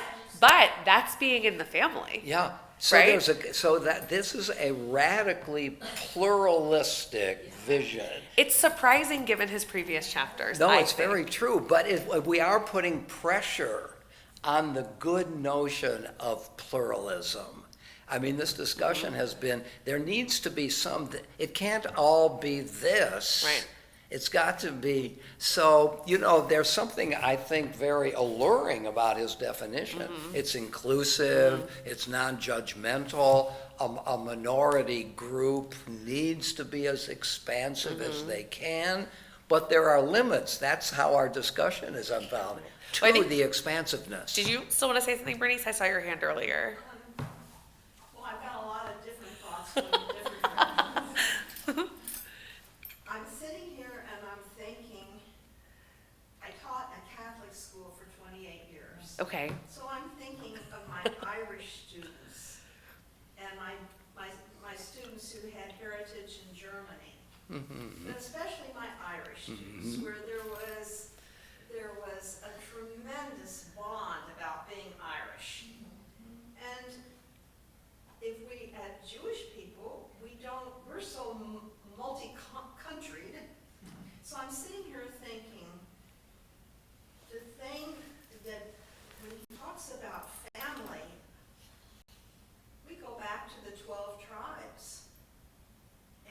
[SPEAKER 2] that's being in the family.
[SPEAKER 1] Yeah. So
[SPEAKER 2] Right?
[SPEAKER 1] so that this is a radically pluralistic vision.
[SPEAKER 2] It's surprising given his previous chapters.
[SPEAKER 1] No,
[SPEAKER 2] I
[SPEAKER 1] it's
[SPEAKER 2] think.
[SPEAKER 1] very true, but we are putting pressure on the good notion of pluralism. I mean, this discussion has been, there needs to be something, it can't all be this.
[SPEAKER 2] Right.
[SPEAKER 1] It's got to be, so, there's something I think very alluring about his definition. It's inclusive, it's non-judgmental, a minority group needs to be as expansive as they can, but there are limits. That's how our discussion is about to
[SPEAKER 2] Well, I think-
[SPEAKER 1] the expansiveness.
[SPEAKER 2] Did you still want to say something, Bernice? I saw your hand earlier.
[SPEAKER 8] Well, I've got a lot of different thoughts from different directions. I'm sitting here and I'm thinking, I taught at Catholic school for 28 years.
[SPEAKER 2] Okay.
[SPEAKER 8] So I'm thinking of my Irish students and my students who had heritage in Germany. And especially my Irish students, where there was a tremendous bond about being Irish. And if we, as Jewish people, we're so multi-countryed. So I'm sitting here thinking, the thing that, when he talks about family, we go back to the 12 tribes.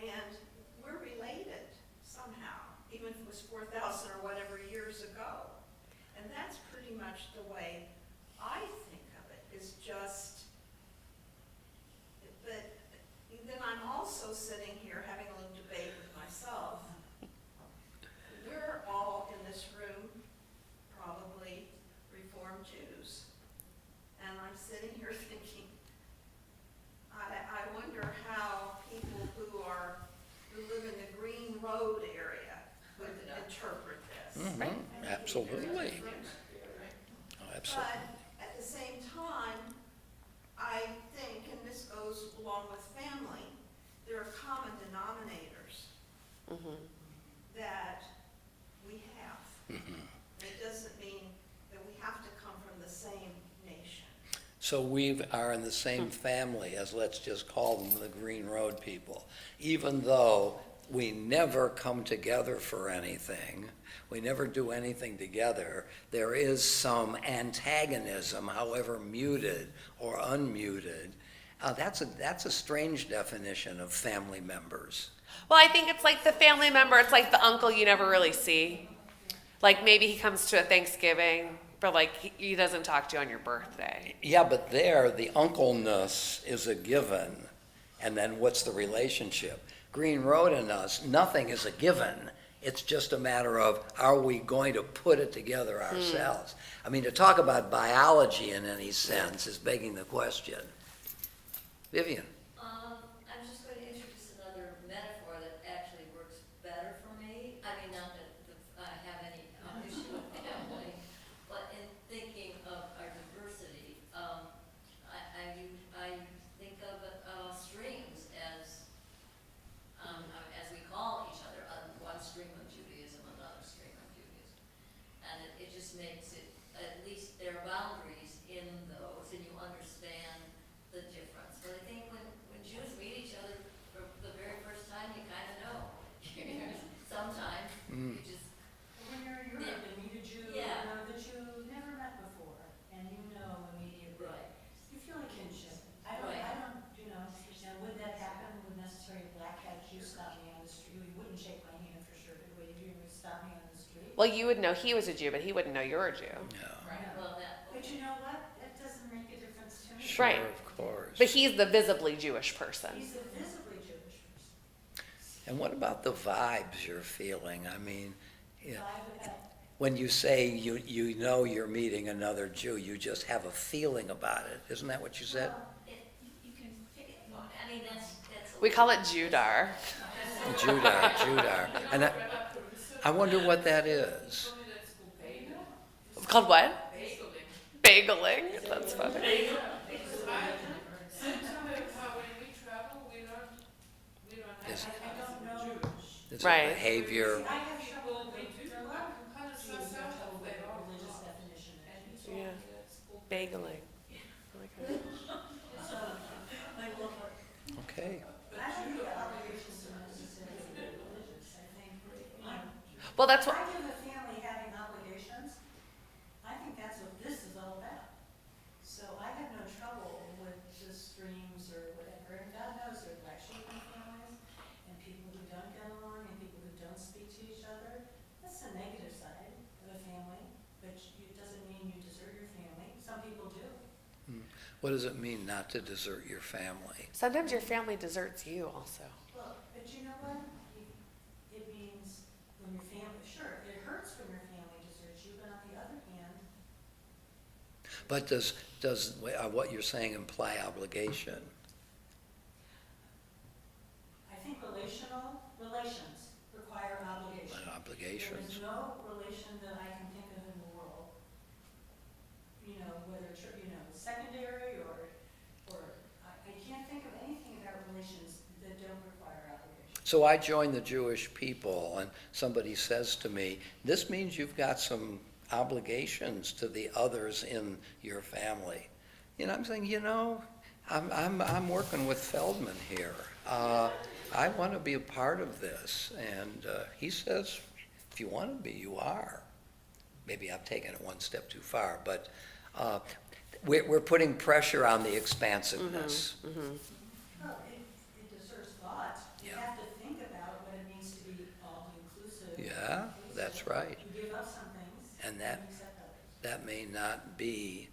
[SPEAKER 8] And we're related somehow, even if it was 4,000 or whatever years ago. And that's pretty much the way I think of it, is just, but then I'm also sitting here having a little debate with myself. We're all in this room probably Reformed Jews. And I'm sitting here thinking, I wonder how people who live in the Green Road area would interpret this.
[SPEAKER 1] Absolutely. Oh, absolutely.
[SPEAKER 8] But at the same time, I think, and this goes along with family, there are common denominators that we have. It doesn't mean that we have to come from the same nation.
[SPEAKER 1] So we are in the same family as, let's just call them, the Green Road people. Even though we never come together for anything, we never do anything together, there is some antagonism, however muted or unmuted. That's a strange definition of family members.
[SPEAKER 2] Well, I think it's like the family member. It's like the uncle you never really see. Like maybe he comes to a Thanksgiving, but like he doesn't talk to you on your birthday.
[SPEAKER 1] Yeah, but there, the uncleness is a given. And then what's the relationship? Green Road and us, nothing is a given. It's just a matter of, are we going to put it together ourselves? I mean, to talk about biology in any sense is begging the question. Vivian?
[SPEAKER 9] I'm just going to introduce another metaphor that actually works better for me. I mean, not that I have any issue with family, but in thinking of our diversity, I think of streams as we call each other, one stream of Judaism, another stream of Judaism. And it just makes it, at least there are boundaries in those, and you understand the difference. But I think when Jews meet each other for the very first time, you kind of know. Sometimes you just,
[SPEAKER 5] When you're in Europe and meet a Jew,
[SPEAKER 9] Yeah.
[SPEAKER 5] that you never met before, and you know immediately.
[SPEAKER 9] Right.
[SPEAKER 5] You feel a kinship. I
[SPEAKER 9] Right.
[SPEAKER 5] don't, and would that happen, would necessarily a black hat Jew stop me on the street? You wouldn't shake my hand for sure, but would you stop me on the street?
[SPEAKER 2] Well, you would know he was a Jew, but he wouldn't know you're a Jew.
[SPEAKER 1] No.
[SPEAKER 5] Yeah.
[SPEAKER 9] well, that,
[SPEAKER 5] But you know what? That doesn't make a difference to me.
[SPEAKER 1] Sure,
[SPEAKER 2] Right.
[SPEAKER 1] of course.
[SPEAKER 2] But he's the visibly Jewish person.
[SPEAKER 5] He's a visibly Jewish person.
[SPEAKER 1] And what about the vibes you're feeling? I mean, yeah,
[SPEAKER 5] Vibe,
[SPEAKER 1] when you say you know you're meeting another Jew, you just have a feeling about it. Isn't that what you said?
[SPEAKER 9] You can pick it, I mean, that's.
[SPEAKER 2] We call it Judar.
[SPEAKER 1] Judar. And I wonder what that is.
[SPEAKER 6] Told me that's called bagel.
[SPEAKER 2] It's called what?
[SPEAKER 6] Bageling.
[SPEAKER 2] Bageling. That's funny.
[SPEAKER 6] Sometimes when we travel, we don't
[SPEAKER 1] Is-
[SPEAKER 6] have
[SPEAKER 5] I don't know.
[SPEAKER 6] Jewish.
[SPEAKER 1] Is
[SPEAKER 2] Right.
[SPEAKER 1] it behavior?
[SPEAKER 5] I have trouble
[SPEAKER 6] People, we
[SPEAKER 5] with,
[SPEAKER 6] do,
[SPEAKER 5] there are a lot of
[SPEAKER 6] kind of
[SPEAKER 5] countries
[SPEAKER 6] suss
[SPEAKER 5] that have
[SPEAKER 6] out
[SPEAKER 5] trouble
[SPEAKER 6] if
[SPEAKER 5] with
[SPEAKER 6] they are
[SPEAKER 5] religious
[SPEAKER 6] not.
[SPEAKER 5] definition of
[SPEAKER 6] And he
[SPEAKER 5] Jews.
[SPEAKER 6] told
[SPEAKER 2] Yeah.
[SPEAKER 6] me that's called
[SPEAKER 2] Bageling.
[SPEAKER 5] So, like, well,
[SPEAKER 1] Okay.
[SPEAKER 5] I don't think obligations are necessarily religious, I think,
[SPEAKER 2] Well, that's what.
[SPEAKER 5] I give a family having obligations, I think that's what this is all about. So I have no trouble with the streams or whatever, and God knows there are black sheep in families, and people who don't get along, and people who don't speak to each other. That's the negative side of a family, but it doesn't mean you desert your family, some people do.
[SPEAKER 1] What does it mean not to desert your family?
[SPEAKER 2] Sometimes your family deserts you also.
[SPEAKER 5] Well, but you know what? It means when your family, sure, it hurts when your family deserts you, but on the other hand,
[SPEAKER 1] But does what you're saying imply obligation?
[SPEAKER 5] I think relations require obligation. There
[SPEAKER 1] Obligations.
[SPEAKER 5] is no relation that I can think of in the world, whether it's, secondary or I can't think of anything about relations that don't require obligation.
[SPEAKER 1] So I join the Jewish people and somebody says to me, this means you've got some obligations to the others in your family. I'm saying, I'm working with Feldman here. I want to be a part of this. And he says, if you want to be, you are. Maybe I've taken it one step too far, but we're putting pressure on the expansiveness.
[SPEAKER 5] Well, it deserves thought. You
[SPEAKER 1] Yeah.
[SPEAKER 5] have to think about what it means to be all-inclusive.
[SPEAKER 1] Yeah, that's right.
[SPEAKER 5] You give up some things.
[SPEAKER 1] And that-
[SPEAKER 5] you accept others.
[SPEAKER 1] That may not be,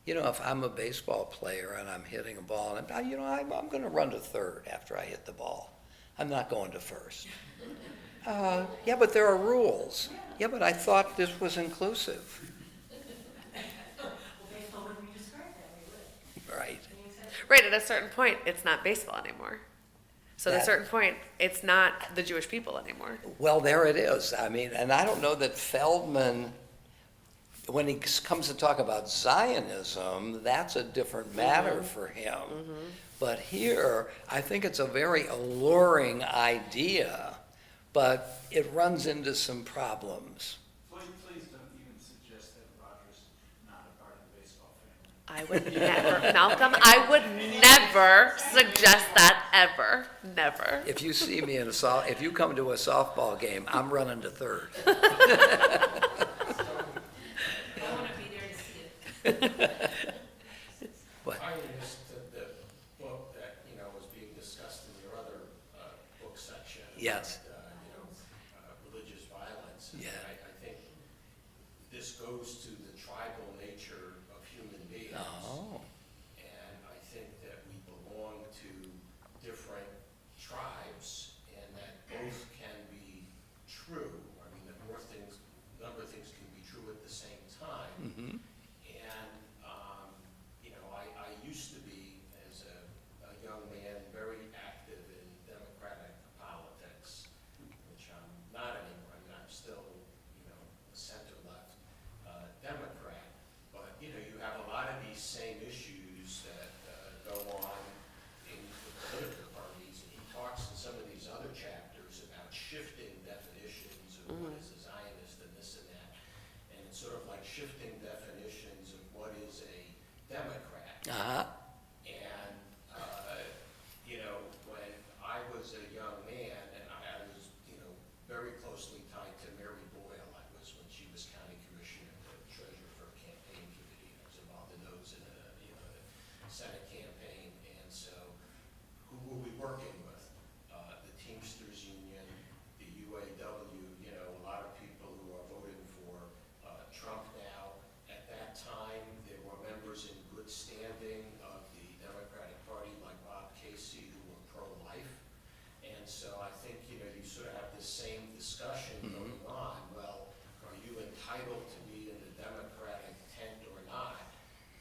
[SPEAKER 1] if I'm a baseball player and I'm hitting a ball, and I'm going to run to third after I hit the ball. I'm not going to first. Yeah, but there are rules. Yeah, but I thought this was inclusive.
[SPEAKER 5] Well, baseball wouldn't be described that way, would it?
[SPEAKER 1] Right.
[SPEAKER 5] I mean, except-
[SPEAKER 2] Right, at a certain point, it's not baseball anymore. So at a
[SPEAKER 1] That-
[SPEAKER 2] certain point, it's not the Jewish people anymore.
[SPEAKER 1] Well, there it is. I mean, and I don't know that Feldman, when he comes to talk about Zionism, that's a different matter for him. But here, I think it's a very alluring idea, but it runs into some problems.
[SPEAKER 3] Please don't even suggest that Roger's not a part of the baseball family.
[SPEAKER 2] I would never, Malcolm, I would never suggest that ever. Never.
[SPEAKER 1] If you see me if you come to a softball game, I'm running to third.
[SPEAKER 5] I want to be there to see it.
[SPEAKER 1] What?
[SPEAKER 4] I missed the book that, was being discussed in your other book section.
[SPEAKER 1] Yes.
[SPEAKER 4] About, religious violence. And
[SPEAKER 1] Yeah.
[SPEAKER 4] I think this goes to the tribal nature of human beings.
[SPEAKER 1] Oh,
[SPEAKER 4] And I think that we belong to different tribes and that both can be true. I mean, a number of things can be true at the same time.
[SPEAKER 1] mhm.
[SPEAKER 4] And, I used to be, as a young man, very active in democratic politics, which I'm not anymore. I mean, I'm still, a center-left Democrat. But, you have a lot of these same issues that go on in the political parties. And he talks in some of these other chapters about shifting definitions of what is a Zionist and this and that. And it's sort of like shifting definitions of what is a Democrat.
[SPEAKER 1] Uh-huh.
[SPEAKER 4] And, when I was a young man, and I was, very closely tied to Mary Boyle. I was, when she was county commissioner, the treasurer for a campaign committee. I was involved in those in the Senate campaign. And so, who were we working with? The Teamsters Union, the UAW, a lot of people who are voting for Trump now. At that time, there were members in good standing of the Democratic Party, like Bob Casey, who were pro-life. And so I think, you sort of have this same discussion going on. Well, are you entitled entitled to be in the Democratic tent or not,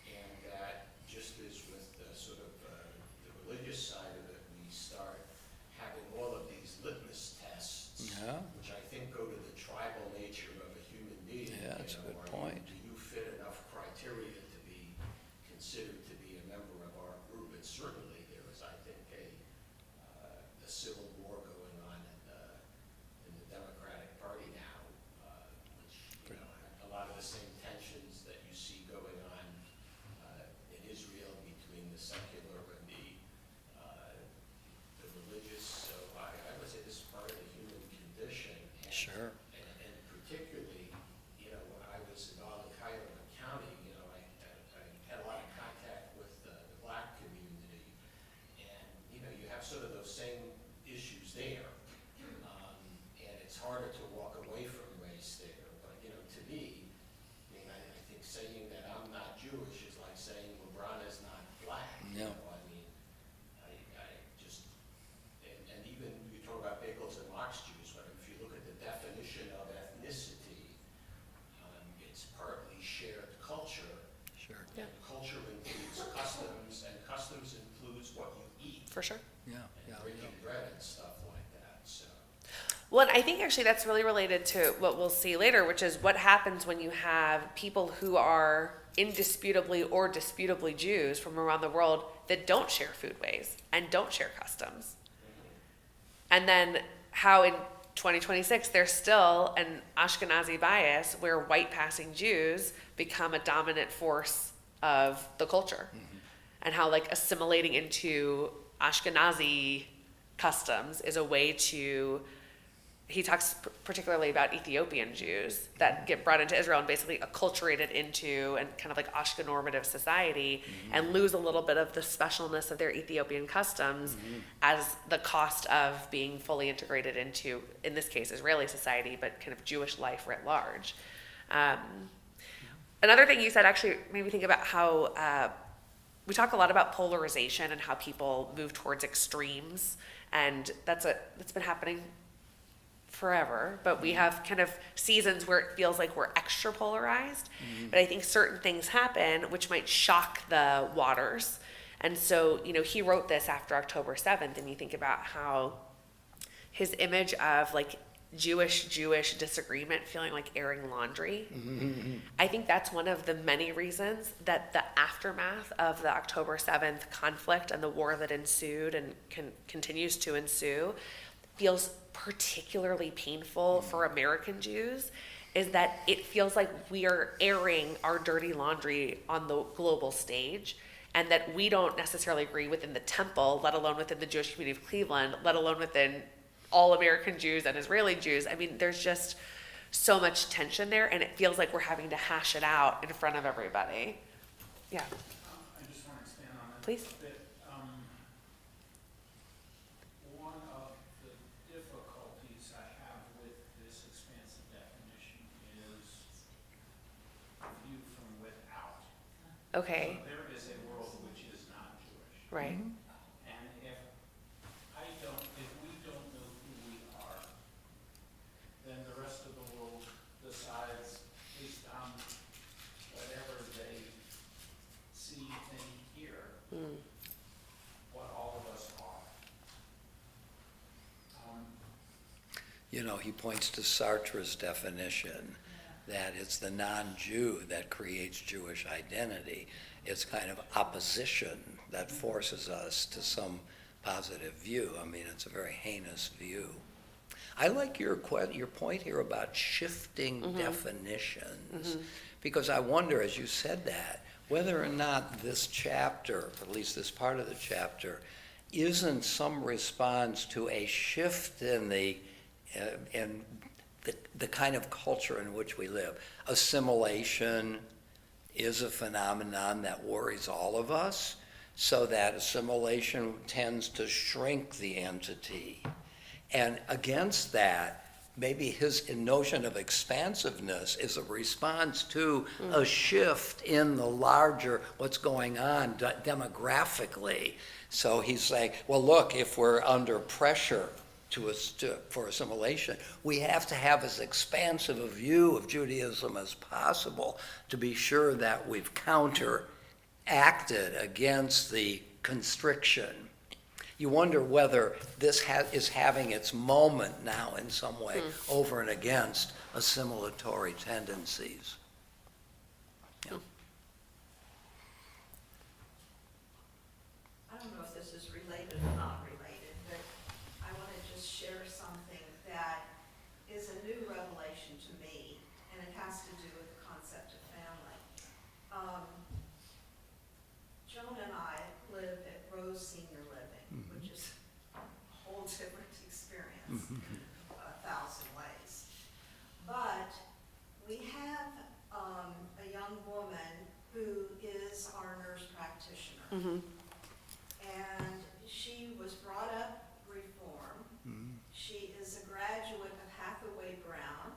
[SPEAKER 4] and that just as with the sort of the religious side of it, we start having all of these litmus tests,
[SPEAKER 1] Yeah.
[SPEAKER 4] which I think go to the tribal nature of a human being.
[SPEAKER 1] Yeah, that's a good point.
[SPEAKER 4] Do you fit enough criteria to be considered to be a member of our group? And certainly there is, I think, a civil war going on in the Democratic Party now, which, a lot of the same tensions that you see going on in Israel between the secular and the religious. So I would say this is part of the human condition. And,
[SPEAKER 1] Sure.
[SPEAKER 4] and particularly, when I was in Cuyahoga County, I had a lot of contact with the black community, and you have sort of those same issues there, and it's harder to walk away from race there. But to me, I think saying that I'm not Jewish is like saying LeBron is not black.
[SPEAKER 1] Yeah.
[SPEAKER 4] I just, and even you talk about bagels and lox Jews, but if you look at the definition of ethnicity, it's partly shared culture.
[SPEAKER 1] Sure.
[SPEAKER 2] Yeah.
[SPEAKER 4] And culture includes customs, and customs includes what you eat,
[SPEAKER 2] For sure.
[SPEAKER 1] Yeah,
[SPEAKER 4] and
[SPEAKER 1] yeah,
[SPEAKER 4] drinking bread and stuff like that, so.
[SPEAKER 2] Well, and I think actually that's really related to what we'll see later, which is what happens when you have people who are indisputably or disputably Jews from around the world that don't share foodways and don't share customs. And then how in 2026 there's still an Ashkenazi bias where white passing Jews become a dominant force of the culture. And how like assimilating into Ashkenazi customs is a way to, he talks particularly about Ethiopian Jews that get brought into Israel and basically acculturated into and kind of like Ashkenormative society and lose a little bit of the specialness of their Ethiopian customs as the cost of being fully integrated into, in this case, Israeli society, but kind of Jewish life writ large. Another thing you said actually made me think about how we talk a lot about polarization and how people move towards extremes, and that's been happening forever, but we have kind of seasons where it feels like we're extra polarized. But I think certain things happen which might shock the waters. And so, he wrote this after October 7th, and you think about how his image of like Jewish disagreement feeling like airing laundry. I think that's one of the many reasons that the aftermath of the October 7th conflict and the war that ensued and continues to ensue feels particularly painful for American Jews, is that it feels like we are airing our dirty laundry on the global stage, and that we don't necessarily agree within the temple, let alone within the Jewish community of Cleveland, let alone within all American Jews and Israeli Jews. I mean, there's just so much tension there, and it feels like we're having to hash it out in front of everybody. Yeah,
[SPEAKER 3] I just want to expand on that
[SPEAKER 2] Please.
[SPEAKER 3] a bit. One of the difficulties I have with this expansive definition is view from without.
[SPEAKER 2] okay,
[SPEAKER 3] So there is a world which is not Jewish.
[SPEAKER 2] right.
[SPEAKER 3] And if we don't know who we are, then the rest of the world decides based on whatever they see, think, hear, what all of us are.
[SPEAKER 1] He points to Sartre's definition that it's the non-Jew that creates Jewish identity. It's kind of opposition that forces us to some positive view. I mean, it's a very heinous view. I like your point here about shifting definitions, because I wonder, as you said that, whether or not this chapter, or at least this part of the chapter, isn't some response to a shift in the kind of culture in which we live. Assimilation is a phenomenon that worries all of us, so that assimilation tends to shrink the entity. And against that, maybe his notion of expansiveness is a response to a shift in the larger, what's going on demographically. So he's saying, well, look, if we're under pressure for assimilation. We have to have as expansive a view of Judaism as possible to be sure that we've counteracted against the constriction. You wonder whether this is having its moment now in some way over and against assimilatory tendencies. Yeah.
[SPEAKER 8] I don't know if this is related or not related, but I want to just share something that is a new revelation to me, and it has to do with the concept of family. Joan and I live at Rose Senior Living, which is a whole different experience, 1,000 ways. But we have a young woman who is our nurse practitioner. And she was brought up Reform. She is a graduate of Hathaway Brown.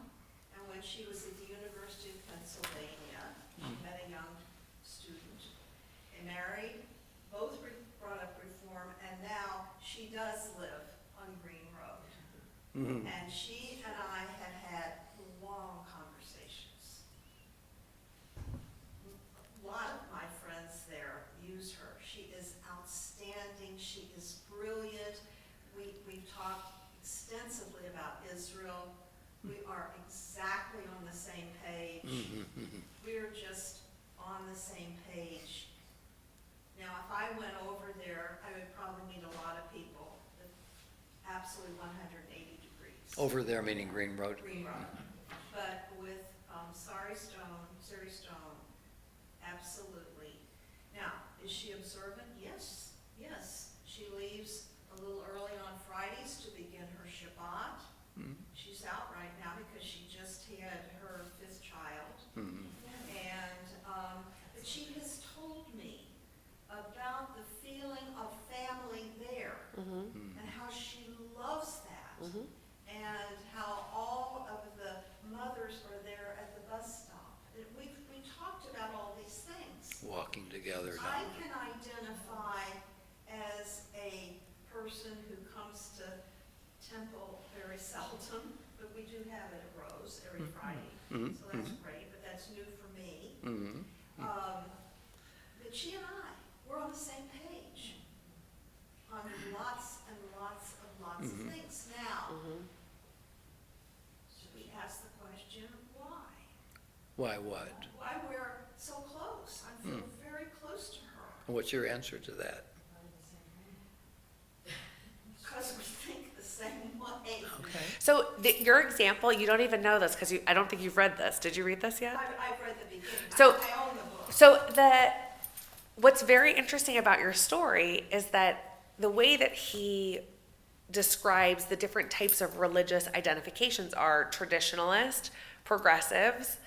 [SPEAKER 8] And when she was at the University of Pennsylvania, she met a young student. They married, both brought up Reform, and now she does live on Green Road. And she and I have had long conversations. A lot of my friends there use her. She is outstanding. She is brilliant. We've talked extensively about Israel. We are exactly on the same page. We're just on the same page. Now, if I went over there, I would probably meet a lot of people, absolutely 180 degrees.
[SPEAKER 1] Over there meaning Green Road?
[SPEAKER 8] Green Road. But with Sari Stone, absolutely. Now, is she observant? Yes, yes. She leaves a little early on Fridays to begin her Shabbat. She's out right now because she just had her 5th child. And, but she has told me about the feeling of family there and how she loves that. And how all of the mothers are there at the bus stop. We talked about all these things.
[SPEAKER 1] Walking together
[SPEAKER 8] I
[SPEAKER 1] down.
[SPEAKER 8] can identify as a person who comes to temple very seldom, but we do have it at Rose every Friday, so that's great, but that's new for me. But she and I, we're on the same page on lots and lots of things. Now, should we ask the question, why?
[SPEAKER 1] Why what?
[SPEAKER 8] Why we're so close? I feel very close to her.
[SPEAKER 1] And what's your answer to that?
[SPEAKER 8] Because we think the same way.
[SPEAKER 1] Okay.
[SPEAKER 2] So your example, you don't even know this because I don't think you've read this. Did you read this yet?
[SPEAKER 8] I've read the beginning.
[SPEAKER 2] So-
[SPEAKER 8] I own the book.
[SPEAKER 2] So what's very interesting about your story is that the way that he describes the different types of religious identifications are traditionalist, progressives,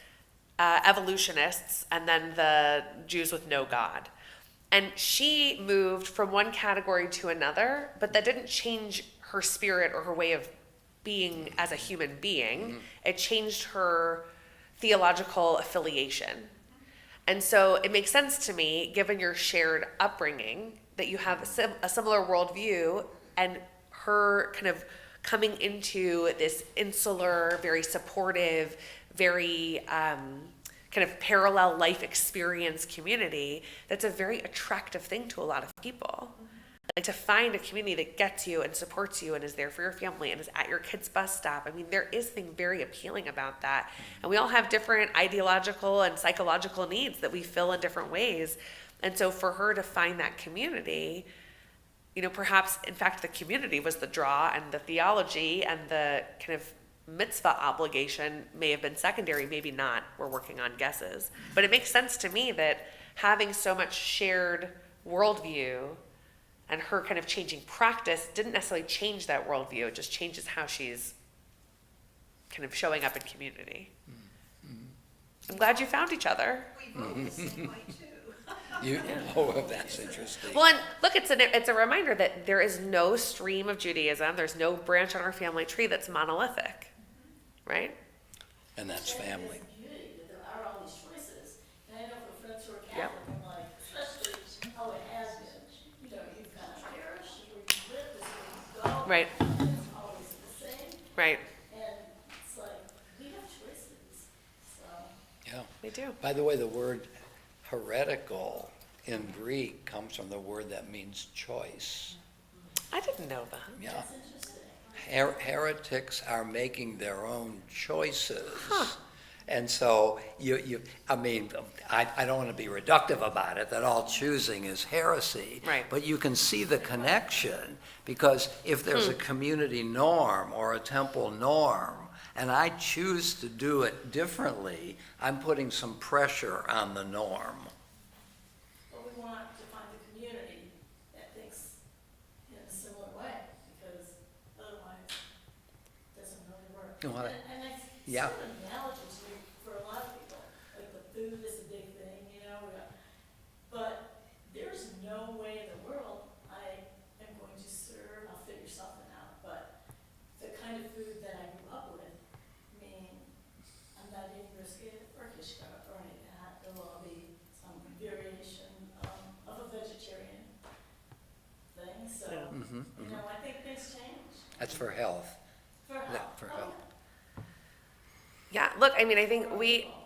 [SPEAKER 2] evolutionists, and then the Jews with no God. And she moved from one category to another, but that didn't change her spirit or her way of being as a human being. It changed her theological affiliation. And so it makes sense to me, given your shared upbringing, that you have a similar worldview, and her kind of coming into this insular, very supportive, very kind of parallel life experience community. That's a very attractive thing to a lot of people. Like to find a community that gets you and supports you and is there for your family and is at your kid's bus stop. I mean, there is something very appealing about that. And we all have different ideological and psychological needs that we fill in different ways. And so for her to find that community, you know, perhaps in fact the community was the draw, and the theology and the kind of mitzvah obligation may have been secondary, maybe not. We're working on guesses. But it makes sense to me that having so much shared worldview and her kind of changing practice didn't necessarily change that worldview. It just changes how she's kind of showing up in community. I'm glad you found each other.
[SPEAKER 8] We vote the same way too.
[SPEAKER 1] Oh, that's interesting.
[SPEAKER 2] Well, and look, it's a reminder that there is no stream of Judaism. There's no branch on our family tree that's monolithic, right?
[SPEAKER 1] And that's family.
[SPEAKER 9] Beauty, that there are all these choices. And I know for friends who are
[SPEAKER 2] Yep.
[SPEAKER 9] Catholic, I'm like, especially how it has been. You know, you've got a parish, where you live, this is where you go.
[SPEAKER 2] Right.
[SPEAKER 9] It's always
[SPEAKER 2] Right.
[SPEAKER 10] And it's like, we have choices, so.
[SPEAKER 1] Yeah.
[SPEAKER 2] We do.
[SPEAKER 1] By the way, the word heretical in Greek comes from the word that means choice.
[SPEAKER 2] I didn't know that.
[SPEAKER 1] Yeah.
[SPEAKER 10] That's interesting.
[SPEAKER 1] Heretics are making their own choices.
[SPEAKER 2] Huh.
[SPEAKER 1] And so I mean, I don't want to be reductive about it, that all choosing is heresy.
[SPEAKER 2] Right.
[SPEAKER 1] But you can see the connection, because if there's
[SPEAKER 2] Hmm.
[SPEAKER 1] a community norm or a temple norm, and I choose to do it differently, I'm putting some pressure on the norm.
[SPEAKER 10] But we want to find a community that thinks in a similar way, because otherwise it doesn't really work.
[SPEAKER 1] Well,
[SPEAKER 10] And I
[SPEAKER 1] yeah.
[SPEAKER 10] sort of an analogy to, for a lot of people, like the food is a big thing, you know, but there's no way in the world I am going to serve, I'll figure something out, but the kind of food that I grew up with, I mean, I'm not eating brisket or kishka or any of that. There will be some variation of a vegetarian thing, so,
[SPEAKER 1] Mhm,
[SPEAKER 10] you know, I think things change.
[SPEAKER 1] That's for health.
[SPEAKER 10] For
[SPEAKER 1] Yeah,
[SPEAKER 10] health.
[SPEAKER 1] for
[SPEAKER 10] Oh,
[SPEAKER 1] health.
[SPEAKER 2] Yeah, look, I mean, I think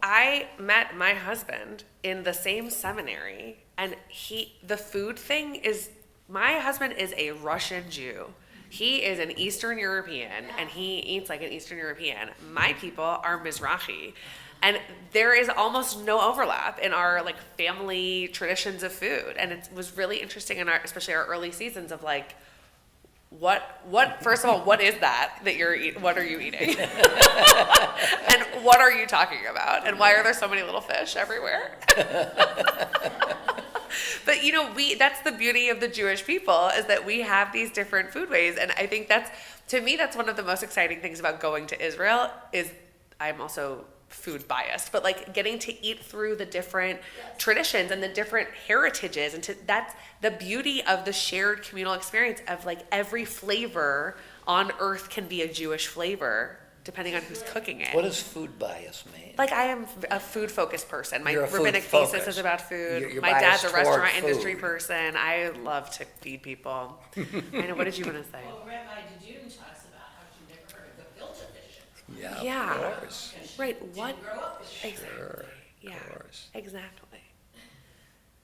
[SPEAKER 2] I met my husband in the same seminary, and the food thing is, my husband is a Russian Jew. He is an Eastern European, and he eats like an Eastern European. My people are Mizrahi, and there is almost no overlap in our like family traditions of food, and it was really interesting in especially our early seasons of like, what first of all, what is that you're eating? What are you eating? And what are you talking about? And why are there so many little fish everywhere? But you know, that's the beauty of the Jewish people, is that we have these different food ways. And I think to me, that's one of the most exciting things about going to Israel is I'm also food biased, but like getting to eat through the different traditions and the different heritages, and that's the beauty of the shared communal experience of like every flavor on earth can be a Jewish flavor depending on who's cooking it.
[SPEAKER 1] What does food bias mean?
[SPEAKER 2] Like I am a food focused person. My
[SPEAKER 1] You're a food
[SPEAKER 2] rabbinic thesis
[SPEAKER 1] focused.
[SPEAKER 2] is about food.
[SPEAKER 1] You're
[SPEAKER 2] My dad's a
[SPEAKER 1] biased toward
[SPEAKER 2] restaurant industry
[SPEAKER 1] food.
[SPEAKER 2] person. I love to feed people. I know. What did you want to say?
[SPEAKER 9] Well, Rabbi Jejun talks about how she never heard of the filter fish.
[SPEAKER 1] Yeah,
[SPEAKER 2] Yeah.
[SPEAKER 1] of course.
[SPEAKER 2] Right. What?
[SPEAKER 9] Didn't grow up with it.
[SPEAKER 2] Exactly.
[SPEAKER 1] Sure,
[SPEAKER 2] Yeah.
[SPEAKER 1] of course.
[SPEAKER 2] Exactly.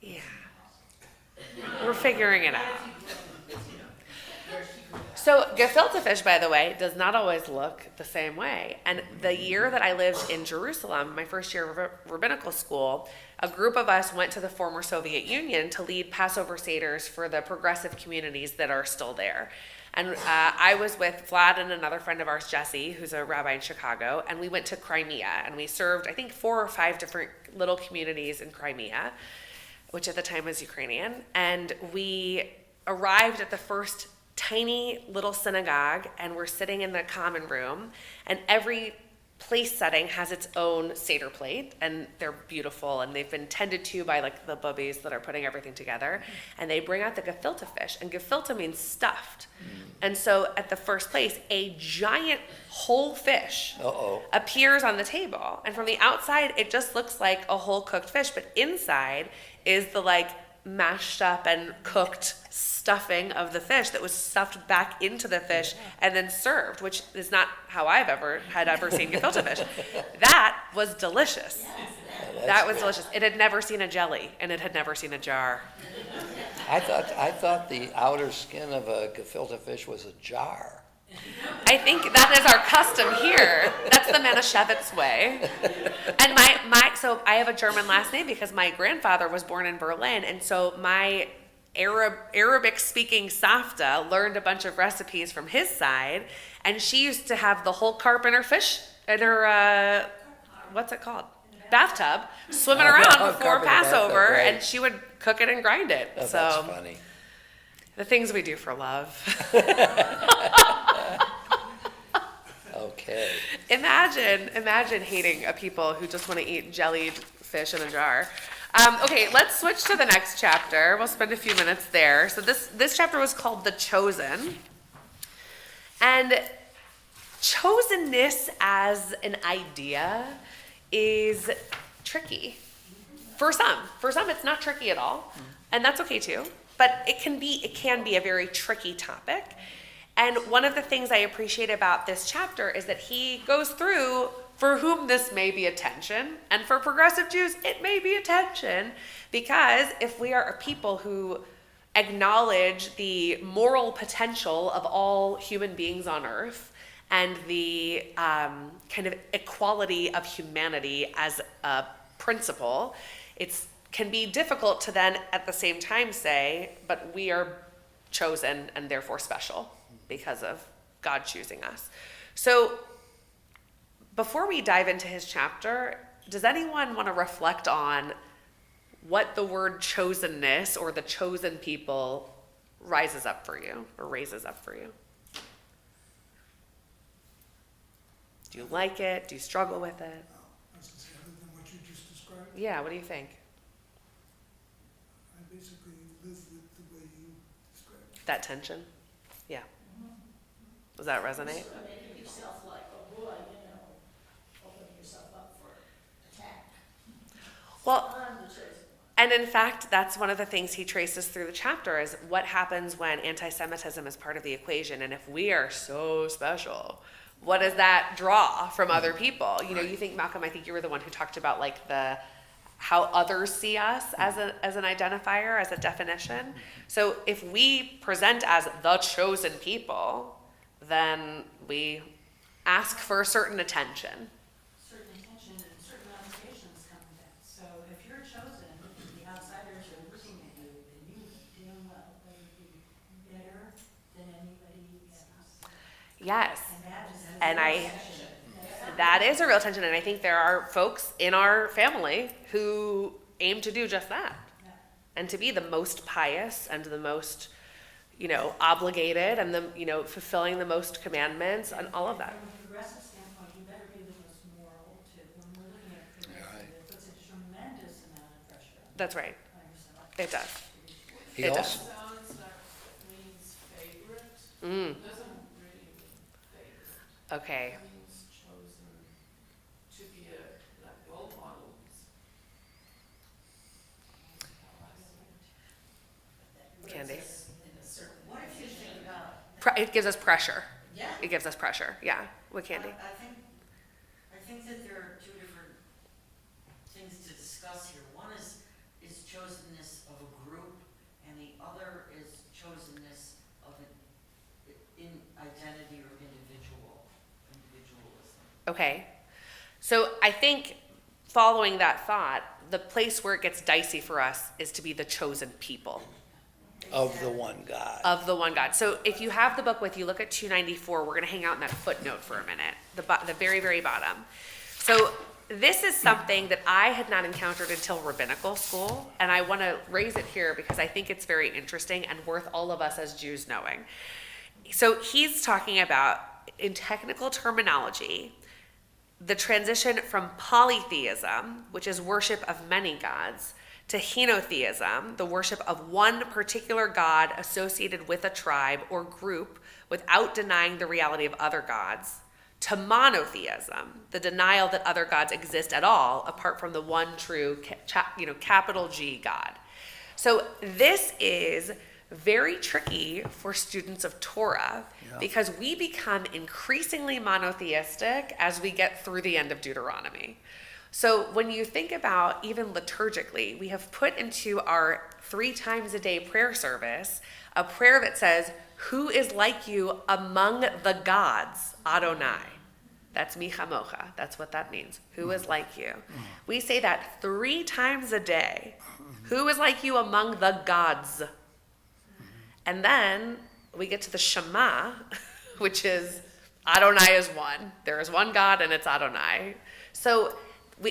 [SPEAKER 2] Yeah. We're figuring it out. So gefilte fish, by the way, does not always look the same way. And the year that I lived in Jerusalem, my first year of rabbinical school, a group of us went to the former Soviet Union to lead Passover Seders for the progressive communities that are still there. And I was with Vlad and another friend of ours, Jesse, who's a rabbi in Chicago, and we went to Crimea, and we served, I think, 4 or 5 different little communities in Crimea, which at the time was Ukrainian. And we arrived at the first tiny little synagogue, and we're sitting in the common room, and every place setting has its own Seder plate, and they're beautiful, and they've been tended to by like the bubbies that are putting everything together, and they bring out the gefilte fish, and gefilte means stuffed. And so at the first place, a giant whole fish appears on the table, and from the outside, it just looks like a whole cooked fish, but inside is the like mashed up and cooked stuffing of the fish that was stuffed back into the fish and then served, which is not how I've ever seen gefilte fish. That was delicious. That was delicious. It had never seen a jelly, and it had never seen a jar.
[SPEAKER 1] I thought the outer skin of a gefilte fish was a jar.
[SPEAKER 2] I think that is our custom here. That's the Manischewitz way. And so I have a German last name because my grandfather was born in Berlin, and so my Arabic-speaking Safta learned a bunch of recipes from his side, and she used to have the whole carp in her fish, in her, what's it called? Bathtub, swimming around before
[SPEAKER 1] Carp in the bathtub,
[SPEAKER 2] Passover,
[SPEAKER 1] right.
[SPEAKER 2] and she would cook it and grind it.
[SPEAKER 1] Oh,
[SPEAKER 2] So
[SPEAKER 1] that's funny.
[SPEAKER 2] the things we do for love.
[SPEAKER 1] Okay.
[SPEAKER 2] Imagine hating a people who just want to eat jellied fish in a jar. Okay, let's switch to the next chapter. We'll spend a few minutes there. So this chapter was called The Chosen. And chosenness as an idea is tricky. For some it's not tricky at all, and that's okay too. But it can be a very tricky topic. And one of the things I appreciate about this chapter is that he goes through for whom this may be attention, and for progressive Jews, it may be attention, because if we are a people who acknowledge the moral potential of all human beings on earth and the kind of equality of humanity as a principle, it can be difficult to then at the same time say, but we are chosen and therefore special because of God choosing us. So before we dive into his chapter, does anyone want to reflect on what the word chosenness or the chosen people rises up for you or raises up for you? Do you like it? Do you struggle with it?
[SPEAKER 7] I was gonna say, other than what you just described,
[SPEAKER 2] Yeah, what do you think?
[SPEAKER 7] I basically live with the way you described it.
[SPEAKER 2] That tension? Yeah. Does that resonate?
[SPEAKER 10] Sort of making yourself like, oh boy, opening yourself up for attack.
[SPEAKER 2] Well,
[SPEAKER 10] I'm the chosen one.
[SPEAKER 2] and in fact, that's one of the things he traces through the chapter is what happens when anti-Semitism is part of the equation. And if we are so special, what does that draw from other people? You know, you think, Malcolm, I think you were the one who talked about like how others see us as an identifier, as a definition. So if we present as the chosen people, then we ask for a certain attention.
[SPEAKER 5] Certain attention and certain obligations come with that. So if you're chosen, and the outsiders are looking at you, then you damn well better be better than anybody else.
[SPEAKER 2] Yes.
[SPEAKER 5] And that is
[SPEAKER 2] And
[SPEAKER 5] a
[SPEAKER 2] I-
[SPEAKER 5] real section.
[SPEAKER 2] That is a real tension, and I think there are folks in our family who aim to do just that,
[SPEAKER 5] Yeah.
[SPEAKER 2] and to be the most pious and the most, obligated and the, fulfilling the most commandments and all of that.
[SPEAKER 5] From a progressive standpoint, you better be the most moral too. When we're looking at progressive, it puts a tremendous amount of pressure
[SPEAKER 2] That's right.
[SPEAKER 5] on yourself.
[SPEAKER 2] It does.
[SPEAKER 1] He
[SPEAKER 2] It
[SPEAKER 1] also,
[SPEAKER 2] does.
[SPEAKER 6] Sounds like it means favorite.
[SPEAKER 2] Mm,
[SPEAKER 6] It doesn't really mean favorite.
[SPEAKER 2] okay.
[SPEAKER 6] It means chosen to be like role models.
[SPEAKER 2] Candy.
[SPEAKER 8] What if you think about,
[SPEAKER 2] It gives us pressure.
[SPEAKER 8] yeah,
[SPEAKER 2] It gives us pressure. Yeah. With Candy.
[SPEAKER 11] I think that there are two different things to discuss here. One is chosenness of a group, and the other is chosenness of in identity or individualism.
[SPEAKER 2] Okay. So I think following that thought, the place where it gets dicey for us is to be the chosen people
[SPEAKER 1] of the one God.
[SPEAKER 2] of the one God. So if you have the book with you, look at 294. We're going to hang out in that footnote for a minute, the very, very bottom. So this is something that I had not encountered until rabbinical school, and I want to raise it here because I think it's very interesting and worth all of us as Jews knowing. So he's talking about, in technical terminology, the transition from polytheism, which is worship of many gods, to henotheism, the worship of one particular god associated with a tribe or group without denying the reality of other gods, to monotheism, the denial that other gods exist at all apart from the one true, capital G God. So this is very tricky for students of Torah because we become increasingly monotheistic as we get through the end of Deuteronomy. So when you think about even liturgically, we have put into our 3 times a day prayer service a prayer that says, "Who is like you among the gods, Adonai?" That's mi chamocha. That's what that means. Who is like you? We say that 3 times a day. Who is like you among the gods? And then we get to the Shema, which is Adonai is one. There is one God and it's Adonai. So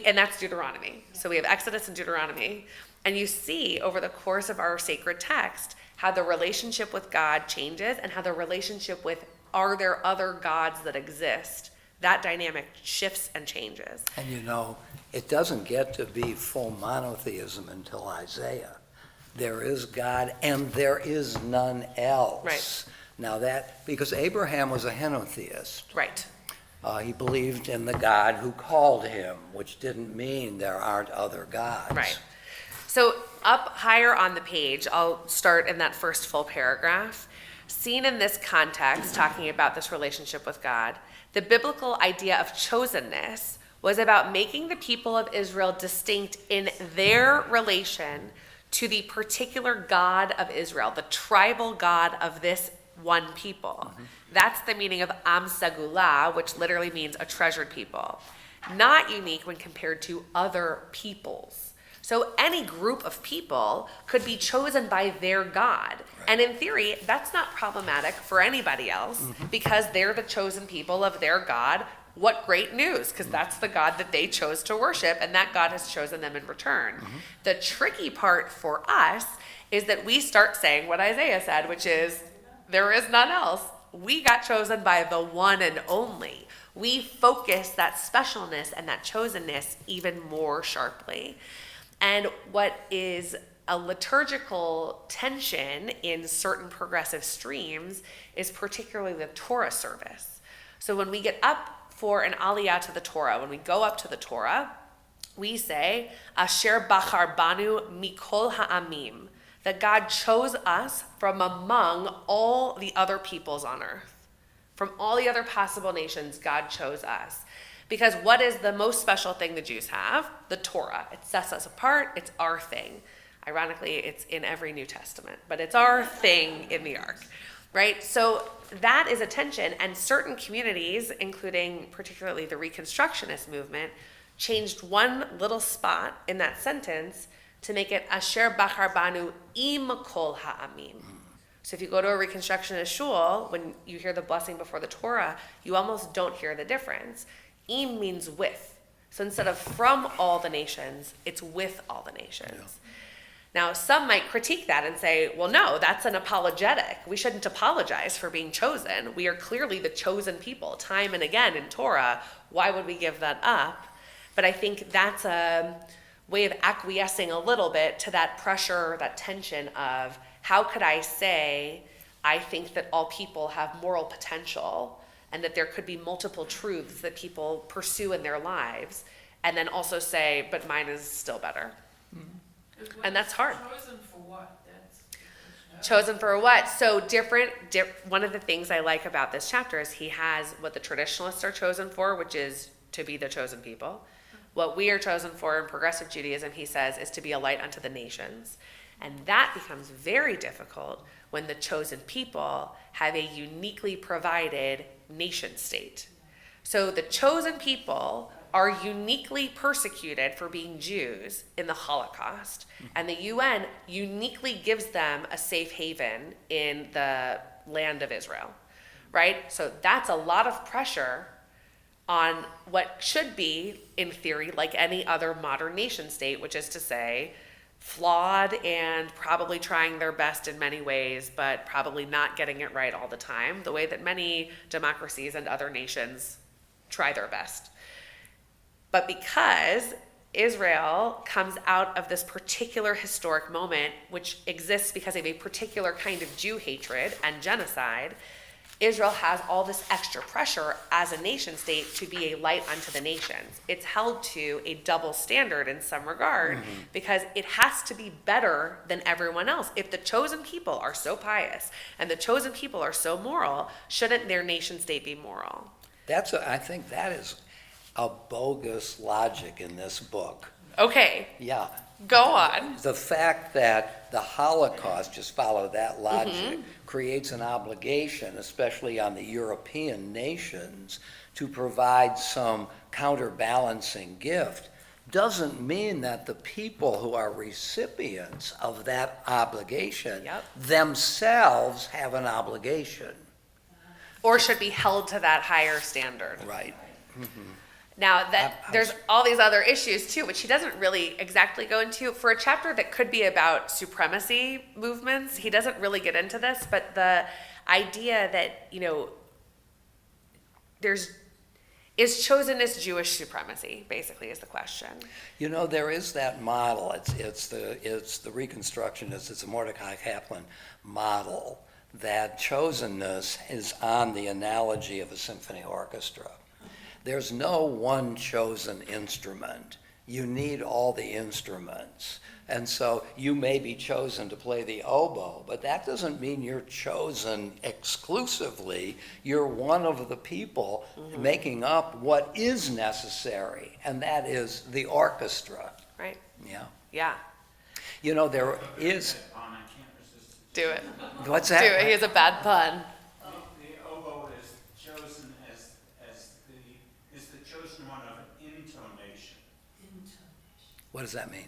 [SPEAKER 2] and that's Deuteronomy. So we have Exodus and Deuteronomy. And you see over the course of our sacred text how the relationship with God changes and how the relationship with are there other gods that exist, that dynamic shifts and changes.
[SPEAKER 1] And it doesn't get to be full monotheism until Isaiah. There is God and there is none else.
[SPEAKER 2] Right.
[SPEAKER 1] Now because Abraham was a henotheist.
[SPEAKER 2] Right.
[SPEAKER 1] He believed in the God who called him, which didn't mean there aren't other gods.
[SPEAKER 2] Right. So up higher on the page, I'll start in that first full paragraph. Seen in this context, talking about this relationship with God, the biblical idea of chosenness was about making the people of Israel distinct in their relation to the particular God of Israel, the tribal God of this one people. That's the meaning of Am Segula, which literally means a treasured people. Not unique when compared to other peoples. So any group of people could be chosen by their God. And in theory, that's not problematic for anybody else because they're the chosen people of their God. What great news, because that's the God that they chose to worship, and that God has chosen them in return. The tricky part for us is that we start saying what Isaiah said, which is, there is none else. We got chosen by the one and only. We focus that specialness and that chosenness even more sharply. And what is a liturgical tension in certain progressive streams is particularly the Torah service. So when we get up for an aliyah to the Torah, when we go up to the Torah, we say, Asher bachar banu mikol ha'amim, that God chose us from among all the other peoples on earth. From all the other possible nations, God chose us. Because what is the most special thing the Jews have? The Torah. It sets us apart. It's our thing. Ironically, it's in every New Testament, but it's our thing in the Ark, right? So that is a tension, and certain communities, including particularly the Reconstructionist movement, changed one little spot in that sentence to make it Asher Bachar Banu Im Kol Ha'amim. So if you go to a Reconstructionist shul, when you hear the blessing before the Torah, you almost don't hear the difference. Im means with. So instead of from all the nations, it's with all the nations. Yeah. Now, some might critique that and say, well, no, that's an apologetic. We shouldn't apologize for being chosen. We are clearly the chosen people, time and again in Torah. Why would we give that up? But I think that's a way of acquiescing a little bit to that pressure, that tension of how could I say I think that all people have moral potential and that there could be multiple truths that people pursue in their lives, and then also say, but mine is still better. And that's hard.
[SPEAKER 6] Chosen for what?
[SPEAKER 2] Chosen for what? So one of the things I like about this chapter is he has what the traditionalists are chosen for, which is to be the chosen people. What we are chosen for in progressive Judaism, he says, is to be a light unto the nations. And that becomes very difficult when the chosen people have a uniquely provided nation state. So the chosen people are uniquely persecuted for being Jews in the Holocaust, and the UN uniquely gives them a safe haven in the land of Israel, right? So that's a lot of pressure on what should be, in theory, like any other modern nation state, which is to say, flawed and probably trying their best in many ways, but probably not getting it right all the time, the way that many democracies and other nations try their best. But because Israel comes out of this particular historic moment, which exists because of a particular kind of Jew hatred and genocide, Israel has all this extra pressure as a nation state to be a light unto the nations. It's held to a double standard in some regard because it has to be better than everyone else. If the chosen people are so pious and the chosen people are so moral, shouldn't their nation state be moral?
[SPEAKER 1] I think that is a bogus logic in this book.
[SPEAKER 2] Okay.
[SPEAKER 1] Yeah.
[SPEAKER 2] Go on.
[SPEAKER 1] The fact that the Holocaust, just follow that logic, creates an obligation, especially on the European nations, to provide some counterbalancing gift, doesn't mean that the people who are recipients of that obligation themselves have an obligation.
[SPEAKER 2] Or should be held to that higher standard.
[SPEAKER 1] Right.
[SPEAKER 2] Now, there's all these other issues too, which he doesn't really exactly go into. For a chapter that could be about supremacy movements, he doesn't really get into this, but the idea that, is chosenness Jewish supremacy, basically, is the question.
[SPEAKER 1] There is that model. It's the Reconstructionists, it's a Mordecai Kaplan model, that chosenness is on the analogy of a symphony orchestra. There's no one chosen instrument You need all the instruments. And so you may be chosen to play the oboe, but that doesn't mean you're chosen exclusively. You're one of the people making up what is necessary, and that is the orchestra.
[SPEAKER 2] Right?
[SPEAKER 1] Yeah.
[SPEAKER 2] Yeah.
[SPEAKER 1] You know, there is,
[SPEAKER 3] I can't resist it.
[SPEAKER 2] Do it.
[SPEAKER 1] what's
[SPEAKER 2] Do
[SPEAKER 1] that?
[SPEAKER 2] it. He has a bad pun.
[SPEAKER 3] The oboe is chosen as the chosen one of an intonation.
[SPEAKER 1] What does that mean?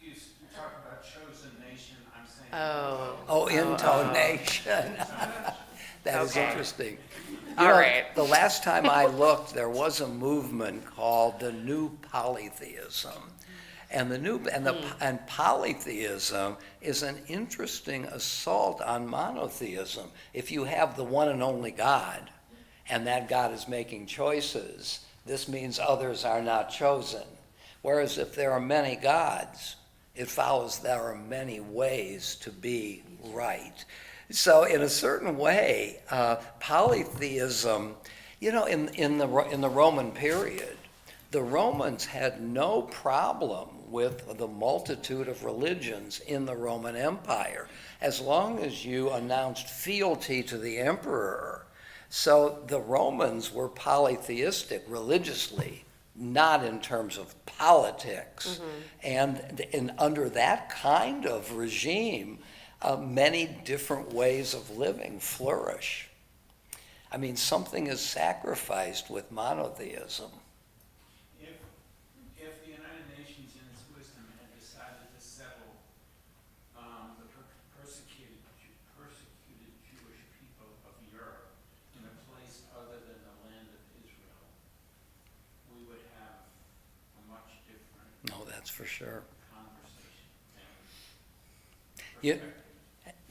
[SPEAKER 3] You talk about chosen nation, I'm saying.
[SPEAKER 2] Oh.
[SPEAKER 1] Oh, intonation. That is
[SPEAKER 2] Okay.
[SPEAKER 1] interesting.
[SPEAKER 2] All
[SPEAKER 1] You know,
[SPEAKER 2] right.
[SPEAKER 1] The last time I looked, there was a movement called the New Polytheism. And and polytheism is an interesting assault on monotheism. If you have the one and only God, and that God is making choices, this means others are not chosen. Whereas if there are many gods, it follows there are many ways to be right. So in a certain way, polytheism, you know, in the Roman period, the Romans had no problem with the multitude of religions in the Roman Empire, as long as you announced fealty to the emperor. So the Romans were polytheistic religiously, not in terms of politics. And under that kind of regime, many different ways of living flourish. I mean, something is sacrificed with monotheism.
[SPEAKER 3] If the United Nations in its wisdom had decided to settle the persecuted Jewish people of Europe in a place other than the land of Israel, we would have a much different
[SPEAKER 1] No, that's for sure.
[SPEAKER 3] conversation and
[SPEAKER 1] You-
[SPEAKER 3] perspective.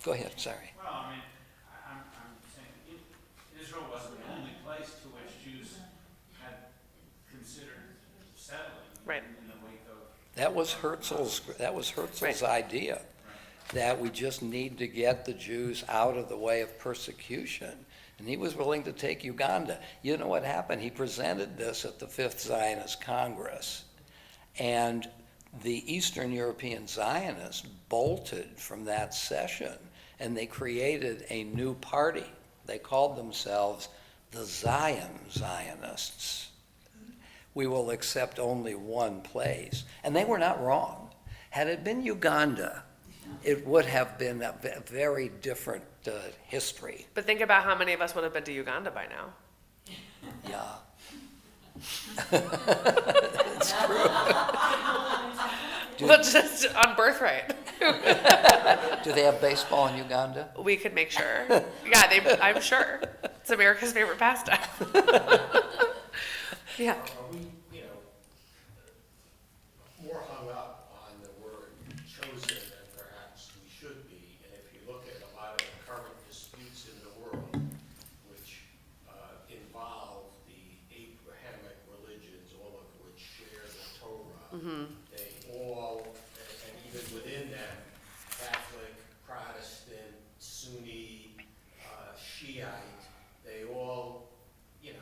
[SPEAKER 1] Go ahead, sorry.
[SPEAKER 3] Well, I mean, I'm saying Israel wasn't the only place to which Jews had considered settling
[SPEAKER 2] Right.
[SPEAKER 3] in the wake of.
[SPEAKER 1] That was Herzl's idea, that we just need to get the Jews out of the way of persecution. And he was willing to take Uganda. You know what happened? He presented this at the Fifth Zionist Congress. And the Eastern European Zionists bolted from that session, and they created a new party. They called themselves the Zionists. We will accept only one place. And they were not wrong. Had it been Uganda, it would have been a very different history.
[SPEAKER 2] But think about how many of us would have been to Uganda by now.
[SPEAKER 1] Yeah. It's true.
[SPEAKER 2] But just on birthright.
[SPEAKER 1] Do they have baseball in Uganda?
[SPEAKER 2] We could make sure. Yeah, I'm sure. It's America's favorite pastime. Yeah.
[SPEAKER 4] Are we, more hung up on the word chosen than perhaps we should be? And if you look at a lot of the current disputes in the world, which involve the Abrahamic religions, all of which share the Torah, they all, and even within them, Catholic, Protestant, Sunni, Shiite, they all,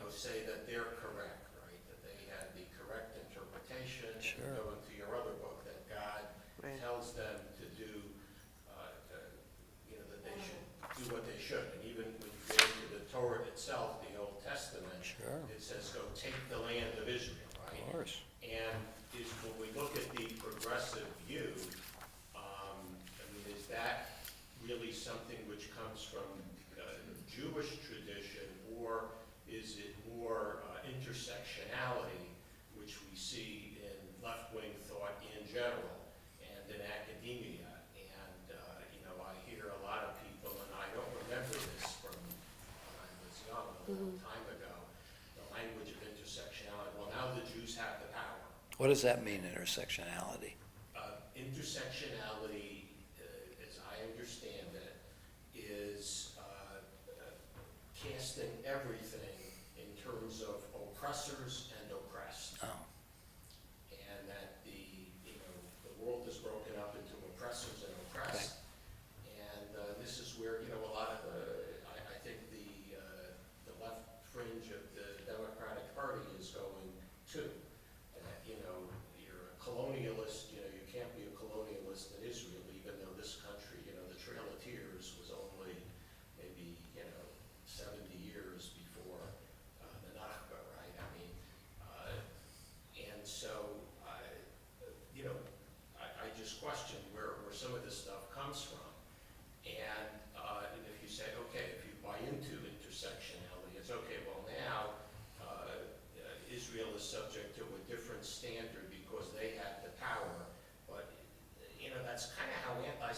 [SPEAKER 4] say that they're correct, right? That they have the correct interpretation.
[SPEAKER 1] Sure.
[SPEAKER 4] Go into your other book that God
[SPEAKER 2] Right.
[SPEAKER 4] tells them to do, that they should do what they should. And even when you go into the Torah itself, the Old Testament,
[SPEAKER 1] Sure.
[SPEAKER 4] it says, go take the land of Israel, right?
[SPEAKER 1] Of course.
[SPEAKER 4] And when we look at the progressive view, is that really something which comes from Jewish tradition, or is it more intersectionality, which we see in left-wing thought in general and in academia? And, I hear a lot of people, and I don't remember this from when I was young, a long time ago, the language of intersectionality. Well, now the Jews have the power.
[SPEAKER 1] What does that mean, intersectionality?
[SPEAKER 4] Intersectionality, as I understand it, is casting everything in terms of oppressors and oppressed.
[SPEAKER 1] Oh,
[SPEAKER 4] And that the world is broken up into oppressors and oppressed. And this is where, a lot of I think the left fringe of the Democratic Party is going too. That, your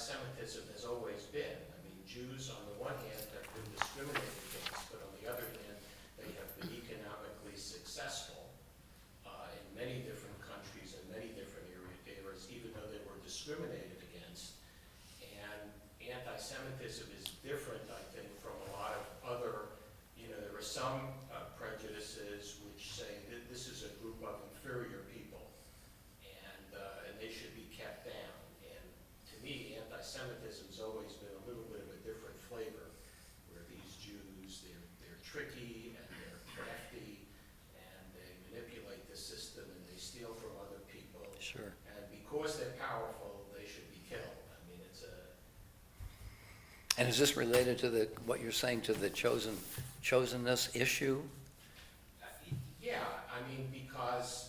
[SPEAKER 4] anti-Semitism has always been. I mean, Jews on the one hand have been discriminated against, but on the other hand, they have been economically successful in many different countries and many different areas, even though they were discriminated against. And anti-Semitism is different, I think, from a lot of other, there are some prejudices which say that this is a group of inferior people, and they should be kept down. And to me, anti-Semitism's always been a little bit of a different flavor, where these Jews, they're tricky and they're crafty, and they manipulate the system and they steal from other people.
[SPEAKER 1] Sure.
[SPEAKER 4] And because they're powerful, they should be killed. I mean, it's a...
[SPEAKER 1] And is this related to what you're saying, to the chosenness issue?
[SPEAKER 4] Yeah, I mean, because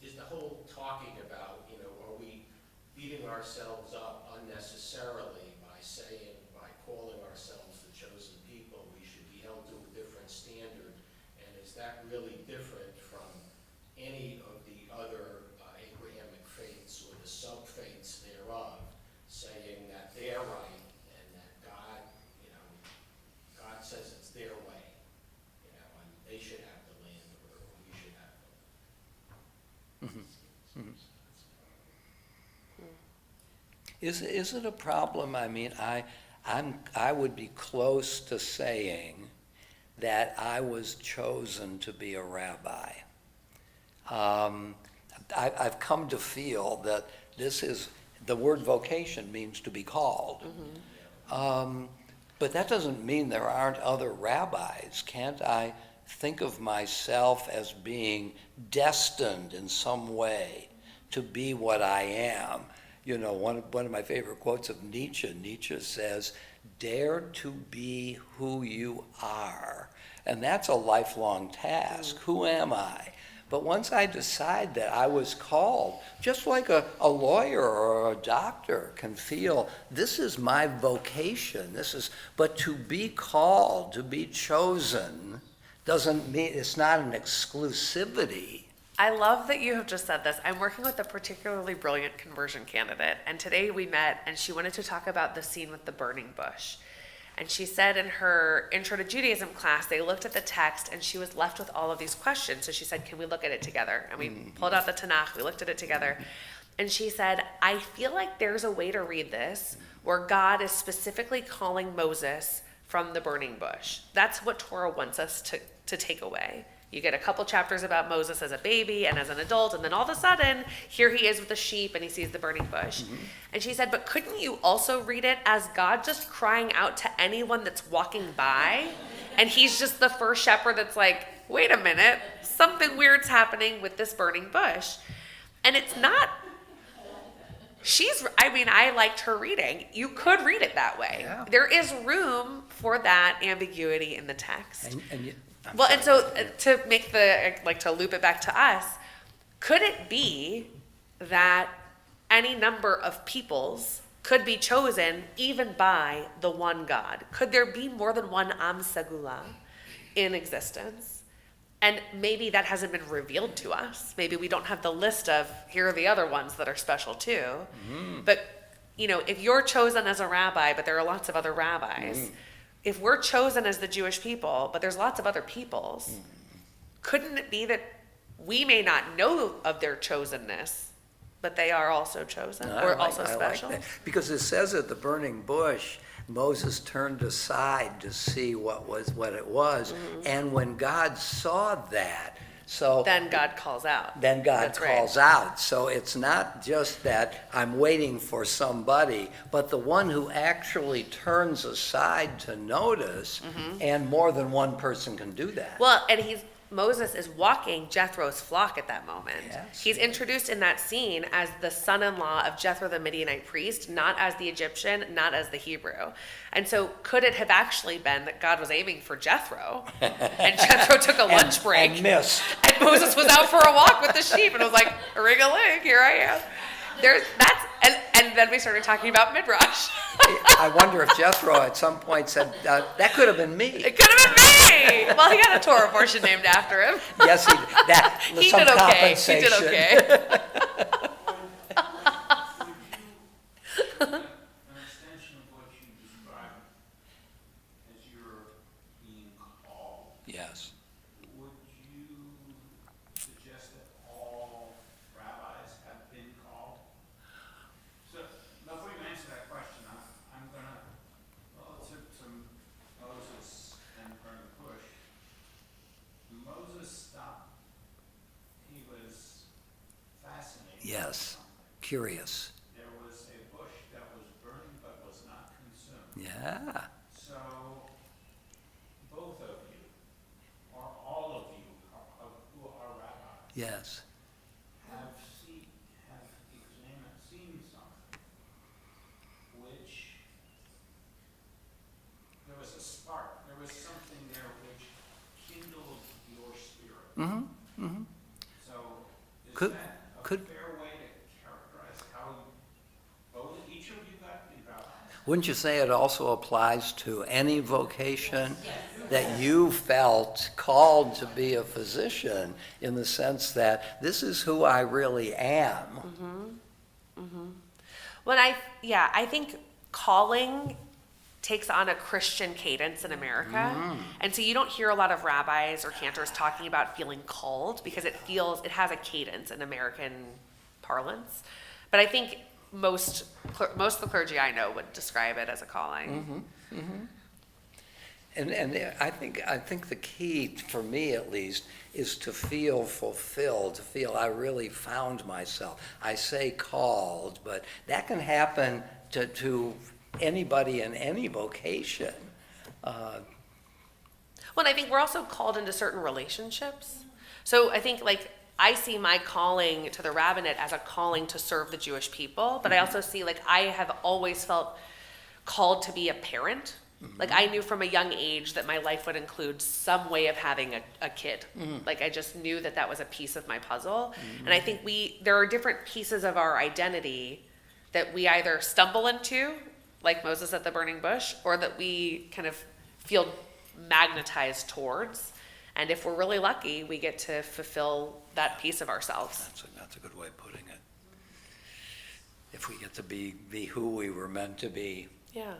[SPEAKER 4] is the whole talking about, are we beating ourselves up unnecessarily by calling ourselves the chosen people? We should be held to a different standard, and is that really different from any of the other Abrahamic faiths or the sub-faiths thereof, saying that they're right and that God says it's their way, and they should have the land or we should have the land.
[SPEAKER 1] Is it a problem? I mean, I would be close to saying that I was chosen to be a rabbi. I've come to feel that the word vocation means to be called. But that doesn't mean there aren't other rabbis. Can't I think of myself as being destined in some way to be what I am? One of my favorite quotes of Nietzsche says, "Dare to be who you are." And that's a lifelong task. Who am I? But once I decide that I was called, just like a lawyer or a doctor can feel, this is my vocation, but to be called, to be chosen, doesn't mean, it's not an exclusivity.
[SPEAKER 2] I love that you have just said this. I'm working with a particularly brilliant conversion candidate, and today we met, and she wanted to talk about the scene with the burning bush. And she said in her Intro to Judaism class, they looked at the text, and she was left with all of these questions. So she said, can we look at it together? And we pulled out the Tanakh, we looked at it together. And she said, I feel like there's a way to read this where God is specifically calling Moses from the burning bush. That's what Torah wants us to take away. You get a couple chapters about Moses as a baby and as an adult, and then all of a sudden, here he is with the sheep and he sees the burning bush. And she said, but couldn't you also read it as God just crying out to anyone that's walking by? And he's just the first shepherd that's like, wait a minute, something weird's happening with this burning bush. And it's not, I liked her reading. You could read it that way. Yeah. There is room for that ambiguity in the text. And so to make to loop it back to us, could it be that any number of peoples could be chosen even by the one God? Could there be more than one Am Segula in existence? And maybe that hasn't been revealed to us. Maybe we don't have the list of, here are the other ones that are special too. But, if you're chosen as a rabbi, but there are lots of other rabbis, if we're chosen as the Jewish people, but there's lots of other peoples, couldn't it be that we may not know of their chosenness, but they are also chosen also special?
[SPEAKER 1] Like that. Because it says at the burning bush, Moses turned aside to see what it was, and when God saw that,
[SPEAKER 2] then God calls out.
[SPEAKER 1] Then God calls out. So it's not just that I'm waiting for somebody, but the one who actually turns aside to notice, and more than one person can do that.
[SPEAKER 2] Well, and Moses is walking Jethro's flock at that moment.
[SPEAKER 1] Yes.
[SPEAKER 2] He's introduced in that scene as the son-in-law of Jethro the Midianite priest, not as the Egyptian, not as the Hebrew. And so could it have actually been that God was aiming for Jethro, and Jethro took a lunch break,
[SPEAKER 1] and missed.
[SPEAKER 2] And Moses was out for a walk with the sheep, and was like, ring-a-ling, here I am. And then we started talking about Midrash.
[SPEAKER 1] I wonder if Jethro at some point said, that could have been me.
[SPEAKER 2] It could have been me. Well, he got a Torah portion named after him.
[SPEAKER 1] Yes, he did. That was
[SPEAKER 2] He
[SPEAKER 1] some
[SPEAKER 2] did okay.
[SPEAKER 1] compensation.
[SPEAKER 2] He did okay.
[SPEAKER 1] Yes.
[SPEAKER 3] Would you suggest that all rabbis have been called? So, before you answer that question, I'm gonna, well, to Moses and burn the bush. Moses stopped. He was fascinated. by
[SPEAKER 1] Yes.
[SPEAKER 3] something.
[SPEAKER 1] Curious.
[SPEAKER 3] There was a bush that was burning but was not consumed.
[SPEAKER 1] Yeah.
[SPEAKER 3] So, both of you, or all of you who are rabbis,
[SPEAKER 1] Yes.
[SPEAKER 3] have seen something which, there was a spark, there was something there which kindled your spirit.
[SPEAKER 1] Mm-hmm. Mm-hmm.
[SPEAKER 3] So, is
[SPEAKER 1] Could-
[SPEAKER 3] that a
[SPEAKER 1] could-
[SPEAKER 3] fair way to characterize how both, each of you got to be rabbis?
[SPEAKER 1] Wouldn't you say it also applies to any vocation? That you felt called to be a physician in the sense that this is who I really am.
[SPEAKER 2] When I think calling takes on a Christian cadence in America. And so you don't hear a lot of rabbis or cantors talking about feeling called because it has a cadence in American parlance. But I think most of the clergy I know would describe it as a calling.
[SPEAKER 1] And I think the key, for me at least, is to feel fulfilled, to feel I really found myself. I say called, but that can happen to anybody in any vocation.
[SPEAKER 2] Well, and I think we're also called into certain relationships. So I think I see my calling to the rabbinate as a calling to serve the Jewish people, but I also see I have always felt called to be a parent. I knew from a young age that my life would include some way of having a kid. I just knew that was a piece of my puzzle. And I think there are different pieces of our identity that we either stumble into, like Moses at the burning bush, or that we kind of feel magnetized towards. And if we're really lucky, we get to fulfill that piece of ourselves.
[SPEAKER 1] That's a good way of putting it. If we get to be who we were meant to be.
[SPEAKER 2] Yeah.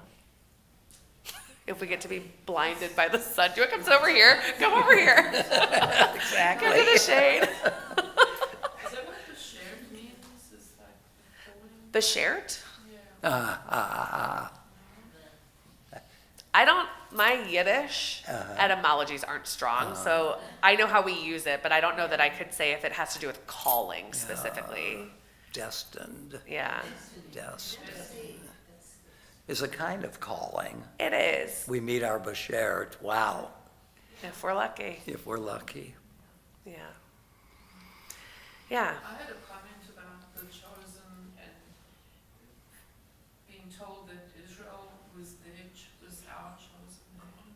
[SPEAKER 2] If we get to be blinded by the sun. Do you want to come over here? Come over here.
[SPEAKER 1] Exactly.
[SPEAKER 2] Come to the shade.
[SPEAKER 6] Is that what the shared means? Is like calling?
[SPEAKER 2] The shared?
[SPEAKER 6] Yeah.
[SPEAKER 2] My Yiddish etymologies aren't strong, so I know how we use it, but I don't know that I could say if it has to do with calling specifically.
[SPEAKER 1] Destined.
[SPEAKER 2] Yeah,
[SPEAKER 1] Destined. Is a kind of calling.
[SPEAKER 2] it is,
[SPEAKER 1] We meet our bashert. Wow.
[SPEAKER 2] if we're lucky.
[SPEAKER 1] If we're lucky.
[SPEAKER 2] Yeah. Yeah.
[SPEAKER 6] I had a comment about the chosen and being told that Israel was our chosen nation.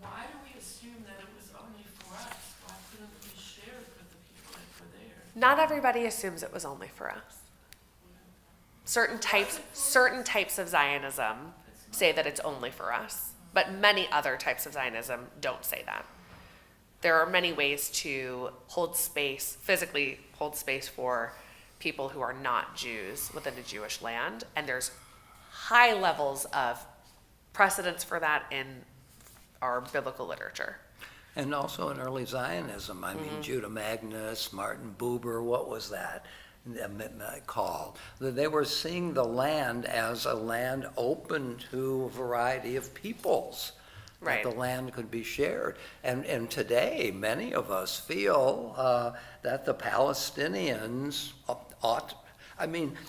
[SPEAKER 6] Why do we assume that it was only for us? Why couldn't we share it with the people that were there?
[SPEAKER 2] Not everybody assumes it was only for us. Certain types of Zionism say that it's only for us, but many other types of Zionism don't say that. There are many ways to physically hold space for people who are not Jews within a Jewish land, and there's high levels of precedence for that in our biblical literature.
[SPEAKER 1] And also in early Zionism, I mean, Judah Magnus, Martin Buber, what was that called? They were seeing the land as a land open to a variety of peoples.
[SPEAKER 2] Right.
[SPEAKER 1] That the land could be shared. And today, many of us feel that the Palestinians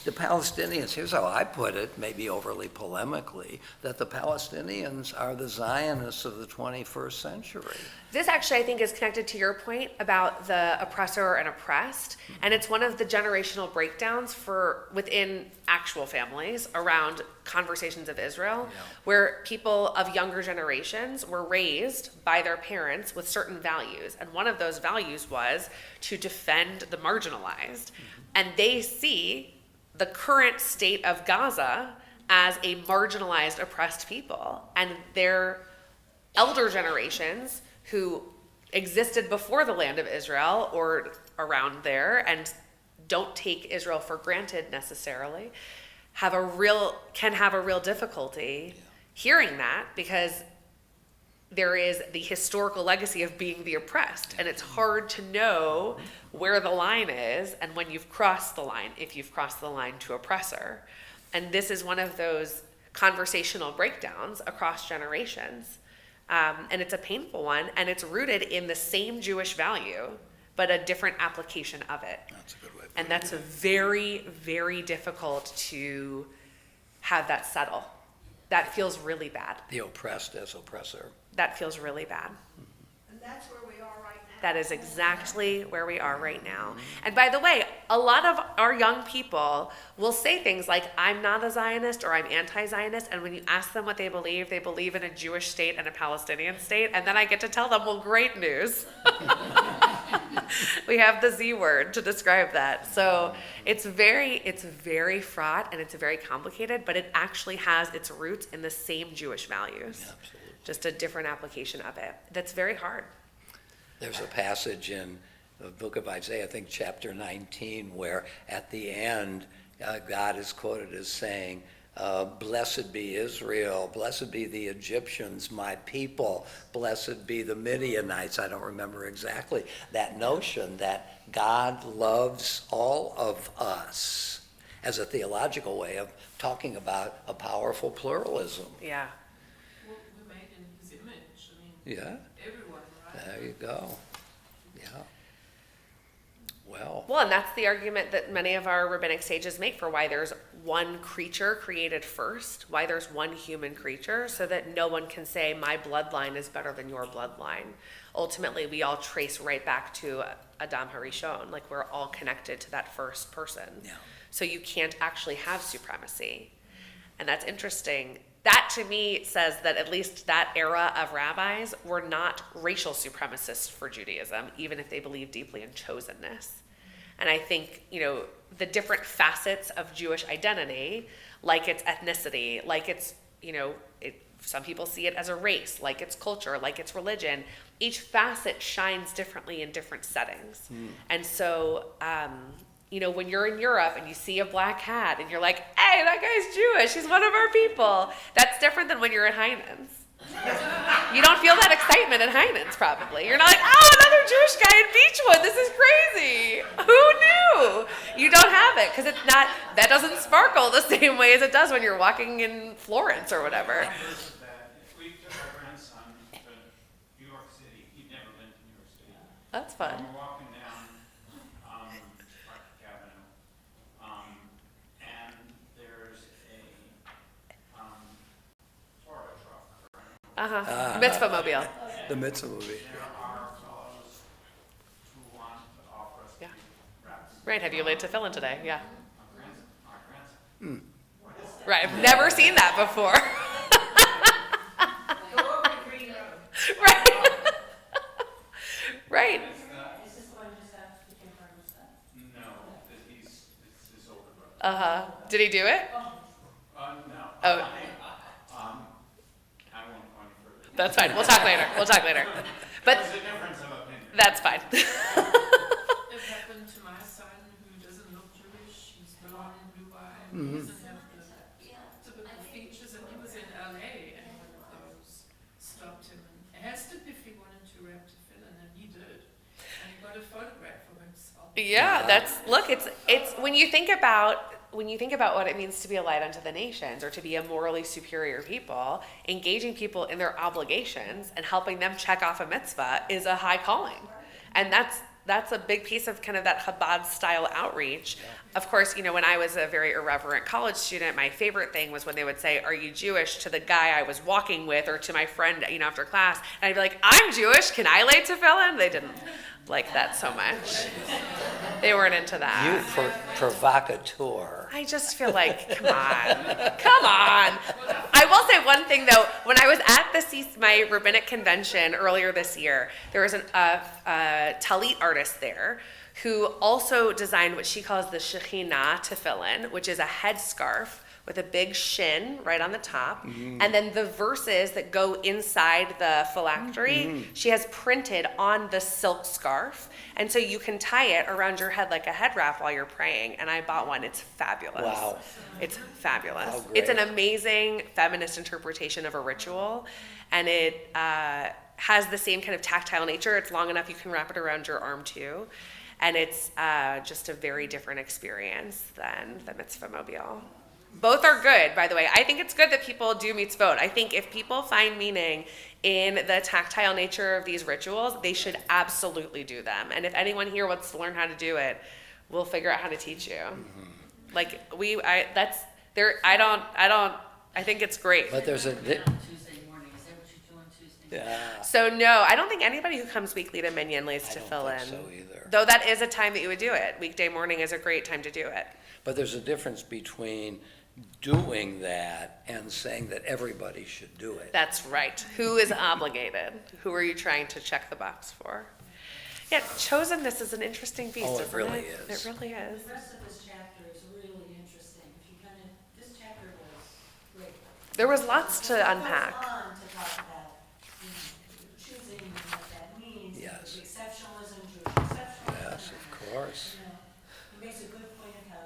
[SPEAKER 1] the Palestinians, here's how I put it, maybe overly polemically, that the Palestinians are the Zionists of the 21st century.
[SPEAKER 2] This actually, I think, is connected to your point about the oppressor and oppressed, and it's one of the generational breakdowns within actual families around conversations of Israel, where people of younger generations were raised by their parents with certain values, and one of those values was to defend the marginalized, and they see the current state of Gaza as a marginalized, oppressed people, and their elder generations who existed before the land of Israel or around there and don't take Israel for granted necessarily, can have a real difficulty hearing that, because there is the historical legacy of being the oppressed, and it's hard to know where the line is and when you've crossed the line, if you've crossed the line to oppressor. And this is one of those conversational breakdowns across generations. And it's a painful one, and it's rooted in the same Jewish value, but a different application of it.
[SPEAKER 1] That's a good way.
[SPEAKER 2] And that's a very, very difficult to have that settle. That feels really bad.
[SPEAKER 1] The oppressed as oppressor.
[SPEAKER 2] That feels really bad.
[SPEAKER 8] And that's where we are right now.
[SPEAKER 2] That is exactly where we are right now. And by the way, a lot of our young people will say things like, I'm not a Zionist or I'm anti-Zionist. And when you ask them what they believe in a Jewish state and a Palestinian state. And then I get to tell them, well, great news. We have the Z word to describe that. So it's very fraught and it's very complicated, but it actually has its roots in the same Jewish values.
[SPEAKER 1] Yeah, absolutely.
[SPEAKER 2] Just a different application of it. That's very hard.
[SPEAKER 1] There's a passage in the book of Isaiah, I think chapter 19, where at the end, God is quoted as saying, blessed be Israel, blessed be the Egyptians, my people, blessed be the Midianites. I don't remember exactly that notion that God loves all of us as a theological way of talking about a powerful pluralism.
[SPEAKER 2] Yeah.
[SPEAKER 6] Well, we're made in his image. I mean,
[SPEAKER 1] Yeah,
[SPEAKER 6] everyone, right?
[SPEAKER 1] there you go. Yeah. Well,
[SPEAKER 2] Well, and that's the argument that many of our rabbinic sages make for why there's one creature created first, why there's one human creature, so that no one can say my bloodline is better than your bloodline. Ultimately, we all trace right back to Adam Harishon, like we're all connected to that first person.
[SPEAKER 1] Yeah.
[SPEAKER 2] So you can't actually have supremacy. And that's interesting. That to me says that at least that era of rabbis were not racial supremacists for Judaism, even if they believed deeply in chosenness. And I think, the different facets of Jewish identity, like its ethnicity, like its, some people see it as a race, like its culture, like its religion, each facet shines differently in different settings. And so, when you're in Europe and you see a black hat and you're like, hey, that guy's Jewish, he's one of our people, that's different than when you're at Heinen's. You don't feel that excitement at Heinen's, probably. You're not like, oh, another Jewish guy in Beechwood, this is crazy. Who knew? You don't have it, because that doesn't sparkle the same way as it does when you're walking in Florence or whatever.
[SPEAKER 3] That if we took our grandson to New York City, he'd never been to New York City.
[SPEAKER 2] That's fun.
[SPEAKER 3] We're walking down Park Avenue, and there's a Florida truck.
[SPEAKER 2] Mitzvah mobile.
[SPEAKER 1] the mitzvah movie.
[SPEAKER 3] There are fellows who want to offer us
[SPEAKER 2] Yeah.
[SPEAKER 3] wraps.
[SPEAKER 2] Right, have you laid tefillin today? Yeah.
[SPEAKER 3] Our grandson.
[SPEAKER 2] Right, I've never seen that before.
[SPEAKER 10] Go over to Green Road.
[SPEAKER 2] Right. Right.
[SPEAKER 10] Is this the one just after the kindergarten stuff?
[SPEAKER 3] No, it's his older brother.
[SPEAKER 2] Did he do it?
[SPEAKER 3] No.
[SPEAKER 2] Oh,
[SPEAKER 3] I won't go any further.
[SPEAKER 2] that's fine. We'll talk later. But
[SPEAKER 3] There's a difference of opinion.
[SPEAKER 2] that's fine.
[SPEAKER 6] It happened to my son who doesn't look Jewish. He's blonde, blue-eyed. He doesn't have the typical features. And he was in LA and one of those stopped him and asked him if he wanted to wrap tefillin, and he did. And he got a photograph of himself.
[SPEAKER 2] Yeah, it's when you think about what it means to be a light unto the nations or to be a morally superior people, engaging people in their obligations and helping them check off a mitzvah is a high calling. And that's a big piece of kind of that Chabad style outreach. Of course, when I was a very irreverent college student, my favorite thing was when they would say, are you Jewish, to the guy I was walking with or to my friend, after class. And I'd be like, I'm Jewish, can I lay tefillin? They didn't like that so much. They weren't into that.
[SPEAKER 1] You provocateur.
[SPEAKER 2] I just feel like, come on. I will say one thing though. When I was at my rabbinic convention earlier this year, there was a talit artist there who also designed what she calls the Shekhinah tefillin, which is a headscarf with a big shin right on the top. And then the verses that go inside the phylactery, she has printed on the silk scarf. And so you can tie it around your head like a head wrap while you're praying. And I bought one. It's fabulous.
[SPEAKER 1] Wow.
[SPEAKER 2] It's fabulous.
[SPEAKER 1] Oh,
[SPEAKER 2] It's an
[SPEAKER 1] great.
[SPEAKER 2] amazing feminist interpretation of a ritual. And it has the same kind of tactile nature. It's long enough you can wrap it around your arm too. And it's just a very different experience than the mitzvah mobile. Both are good, by the way. I think it's good that people do mitzvot. I think if people find meaning in the tactile nature of these rituals, they should absolutely do them. And if anyone here wants to learn how to do it, we'll figure out how to teach you. Like I think it's great.
[SPEAKER 1] But there's a,
[SPEAKER 11] Tuesday morning, is that what you do on Tuesday?
[SPEAKER 1] yeah,
[SPEAKER 2] So no, I don't think anybody who comes weekly to Minyan needs
[SPEAKER 1] I
[SPEAKER 2] to
[SPEAKER 1] don't
[SPEAKER 2] fill
[SPEAKER 1] think
[SPEAKER 2] in.
[SPEAKER 1] so either.
[SPEAKER 2] Though that is a time that you would do it. Weekday morning is a great time to do it.
[SPEAKER 1] But there's a difference between doing that and saying that everybody should do it.
[SPEAKER 2] That's right. Who is obligated? Who are you trying to check the box for? Yeah, chosenness is an interesting beast,
[SPEAKER 1] Oh, it
[SPEAKER 2] isn't
[SPEAKER 1] really
[SPEAKER 2] it?
[SPEAKER 1] is.
[SPEAKER 2] It really is.
[SPEAKER 5] The rest of this chapter is really interesting. If you this chapter was great.
[SPEAKER 2] There was lots to
[SPEAKER 5] It goes
[SPEAKER 2] unpack.
[SPEAKER 5] on to talk about, choosing and what that means.
[SPEAKER 1] Yes.
[SPEAKER 5] Exceptionalism, Jewish exceptionalism.
[SPEAKER 1] Yes, of course.
[SPEAKER 5] You know, he makes a good point of how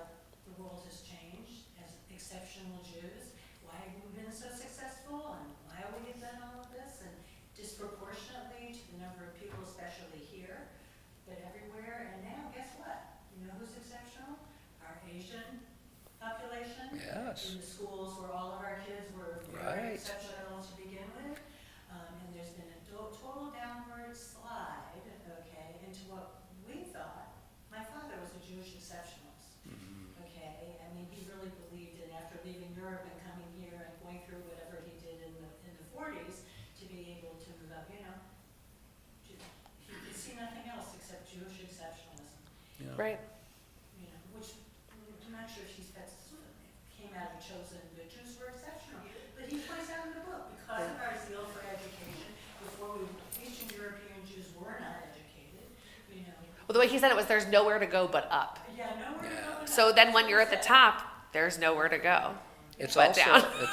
[SPEAKER 5] the world has changed as exceptional Jews. Why have we been so successful and why have we done all of this? And disproportionately to the number of people, especially here, but everywhere. And now, guess what? You know who's exceptional? Our Asian population.
[SPEAKER 1] Yes.
[SPEAKER 5] In the schools where all of our kids were
[SPEAKER 1] Right.
[SPEAKER 5] very exceptional to begin with. And there's been a total downward slide, okay, into what we thought. My father was a Jewish exceptionalist, okay? I mean, he really believed in, after leaving Europe and coming here and going through whatever he did in the 40s, to be able to move up, you know. He could see nothing else except Jewish exceptionalism,
[SPEAKER 1] Yeah.
[SPEAKER 2] Right.
[SPEAKER 5] you know, which I'm not sure if came out of chosen, but Jews were exceptional. But he points out in the book, because of our zeal for education, before Eastern European Jews were not educated, you know.
[SPEAKER 2] Well, the way he said it was there's nowhere to go but up.
[SPEAKER 5] Yeah, nowhere to go.
[SPEAKER 2] So then when you're at the top, there's nowhere to go.
[SPEAKER 1] It's
[SPEAKER 2] But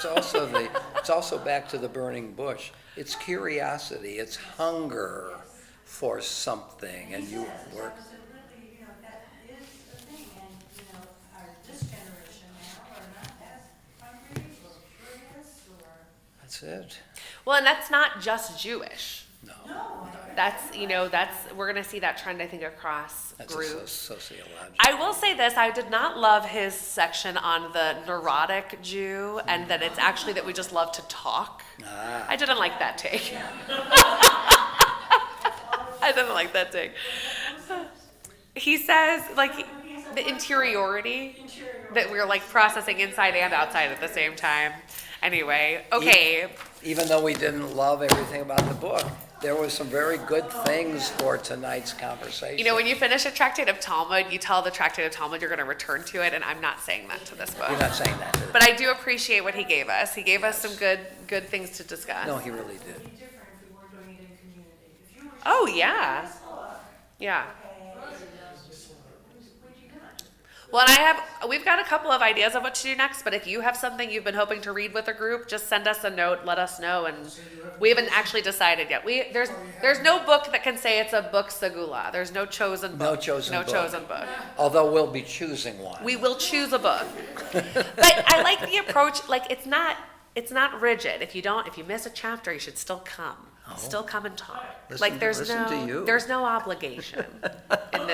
[SPEAKER 1] also,
[SPEAKER 2] down.
[SPEAKER 1] it's also back to the burning bush. It's curiosity, it's hunger for something, and you work.
[SPEAKER 5] Absolutely, you know, that is the thing, and, you know, this generation now are not as hungry or curious or,
[SPEAKER 1] That's it.
[SPEAKER 2] Well, and that's not just Jewish.
[SPEAKER 1] No,
[SPEAKER 5] no.
[SPEAKER 2] We're going to see that trend, I think, across
[SPEAKER 1] that's
[SPEAKER 2] groups.
[SPEAKER 1] sociological.
[SPEAKER 2] I will say this, I did not love his section on the neurotic Jew and that it's actually that we just love to talk.
[SPEAKER 1] Ah.
[SPEAKER 2] I didn't like that take. I didn't like that take. He says, like, the interiority, that we're like processing inside and outside at the same time. Anyway, okay.
[SPEAKER 1] Even though we didn't love everything about the book, there were some very good things for tonight's conversation.
[SPEAKER 2] You know, when you finish a tractate of Talmud, you tell the tractate of Talmud you're going to return to it, and I'm not saying that to this book.
[SPEAKER 1] You're not saying that.
[SPEAKER 2] But I do appreciate what he gave us. He gave us some good things to discuss.
[SPEAKER 1] No, he really did.
[SPEAKER 5] It'd be different if we weren't doing it in community. If you were just
[SPEAKER 2] Oh,
[SPEAKER 5] doing
[SPEAKER 2] yeah.
[SPEAKER 5] this book,
[SPEAKER 2] Yeah.
[SPEAKER 5] okay, would you do it?
[SPEAKER 2] Well, and we've got a couple of ideas of what to do next, but if you have something you've been hoping to read with a group, just send us a note, let us know, and we haven't actually decided yet. There's no book that can say it's a book segula. There's no chosen book.
[SPEAKER 1] No chosen book. Although we'll be choosing one.
[SPEAKER 2] We will choose a book. But I like the approach, like it's not rigid. If you miss a chapter, you should still come. Still come and talk.
[SPEAKER 1] Listen to you.
[SPEAKER 2] There's no obligation in